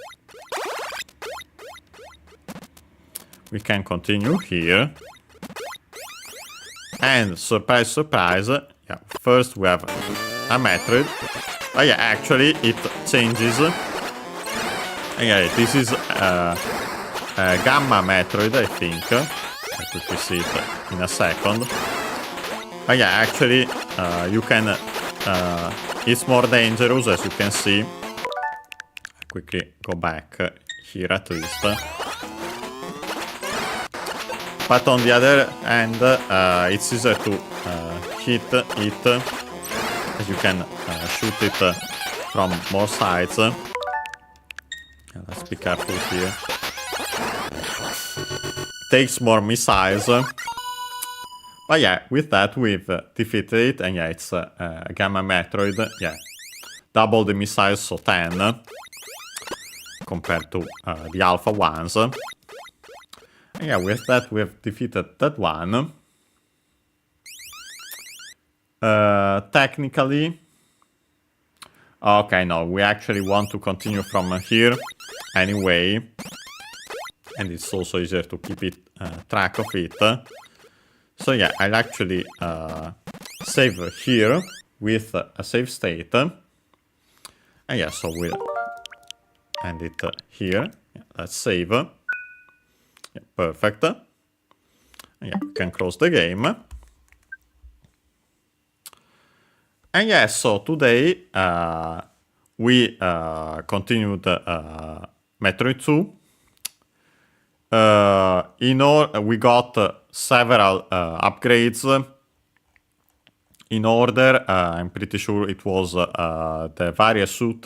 A: We can continue here. And surprise, surprise, yeah, first we have a Metroid. Oh yeah, actually it changes. Yeah, this is a Gamma Metroid, I think. I quickly see it in a second. Oh yeah, actually, you can... it's more dangerous, as you can see. I quickly go back here at least. But on the other hand, it's easier to hit it, as you can shoot it from more sides. Let's be careful here. Takes more missiles. But yeah, with that we've defeated it, and yeah, it's a Gamma Metroid. Yeah, double the missiles, so 10 compared to the Alpha ones. And yeah, with that we've defeated that one. Technically, okay, no, we actually want to continue from here anyway, and it's also easier to keep it track of it. So yeah, I'll actually save here with a save state. And yeah, so we'll end it here. Yeah, let's save. Yeah, perfect. And yeah, we can close the game. And yeah, so today we continued Metroid II. We got several upgrades in order. I'm pretty sure it was the Varia Suit.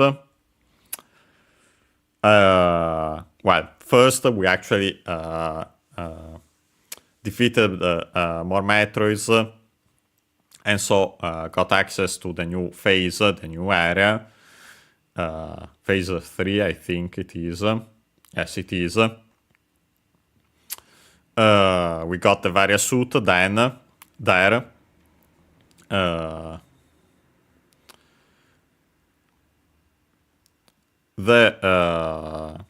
A: Well, first we actually defeated more Metroids, and so got access to the new phase, the new area. Phase 3, I think it is. Yes, it is. We got the Varia Suit then, there. The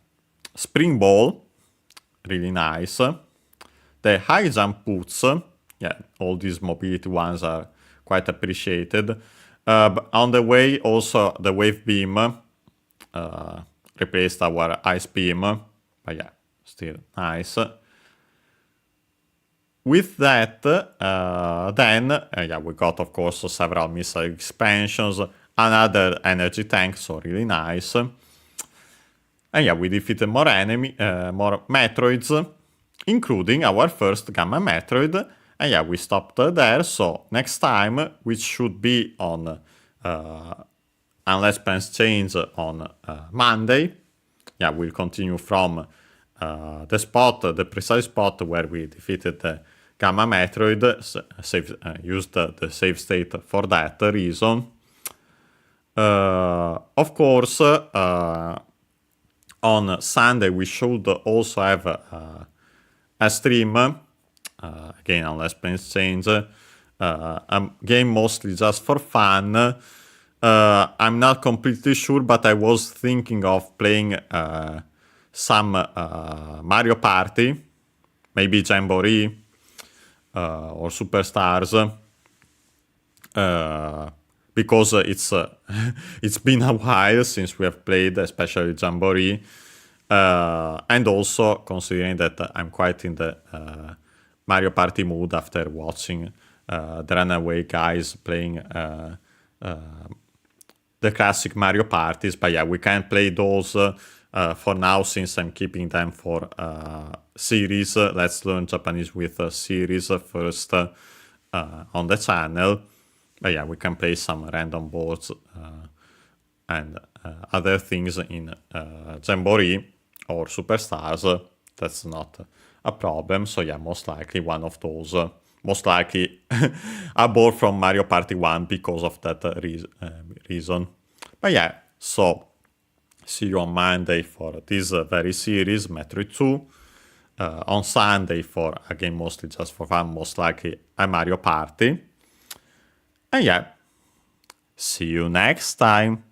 A: Spring Ball, really nice. The high jump boots, yeah, all these mobility ones are quite appreciated. But on the way, also the Wave Beam replaced our Ice Beam, but yeah, still nice. with that, we got, of course, several missile expansions, another energy tank, so really nice. And yeah, we defeated more Metroids, including our first Gamma Metroid. And yeah, we stopped there, so next time, which should be on, unless plans change, on Monday. Yeah, we'll continue from the precise spot where we defeated the Gamma Metroid, used the save state for that reason. Of course, on Sunday we should also have a stream, again unless plans change, a game mostly just for fun. I'm not completely sure, but I was thinking of playing some Mario Party, maybe Jamboree or Superstars, because it's been a while since we have played, especially Jamboree, and also considering that I'm quite in the Mario Party mood after watching the Runaway guys playing the classic Mario parties. But yeah, we can't play those for now, since I'm keeping them for series. Let's Learn Japanese with a series first on the channel. But yeah, we can play some random boards and other things in Jamboree or Superstars. That's not a problem. So yeah, most likely one of those. Most likely a board from Mario Party 1 because of that reason. But yeah, so see you on Monday for this very series, Metroid II. On Sunday for a game mostly just for fun, most likely a Mario Party. And yeah, see you next time.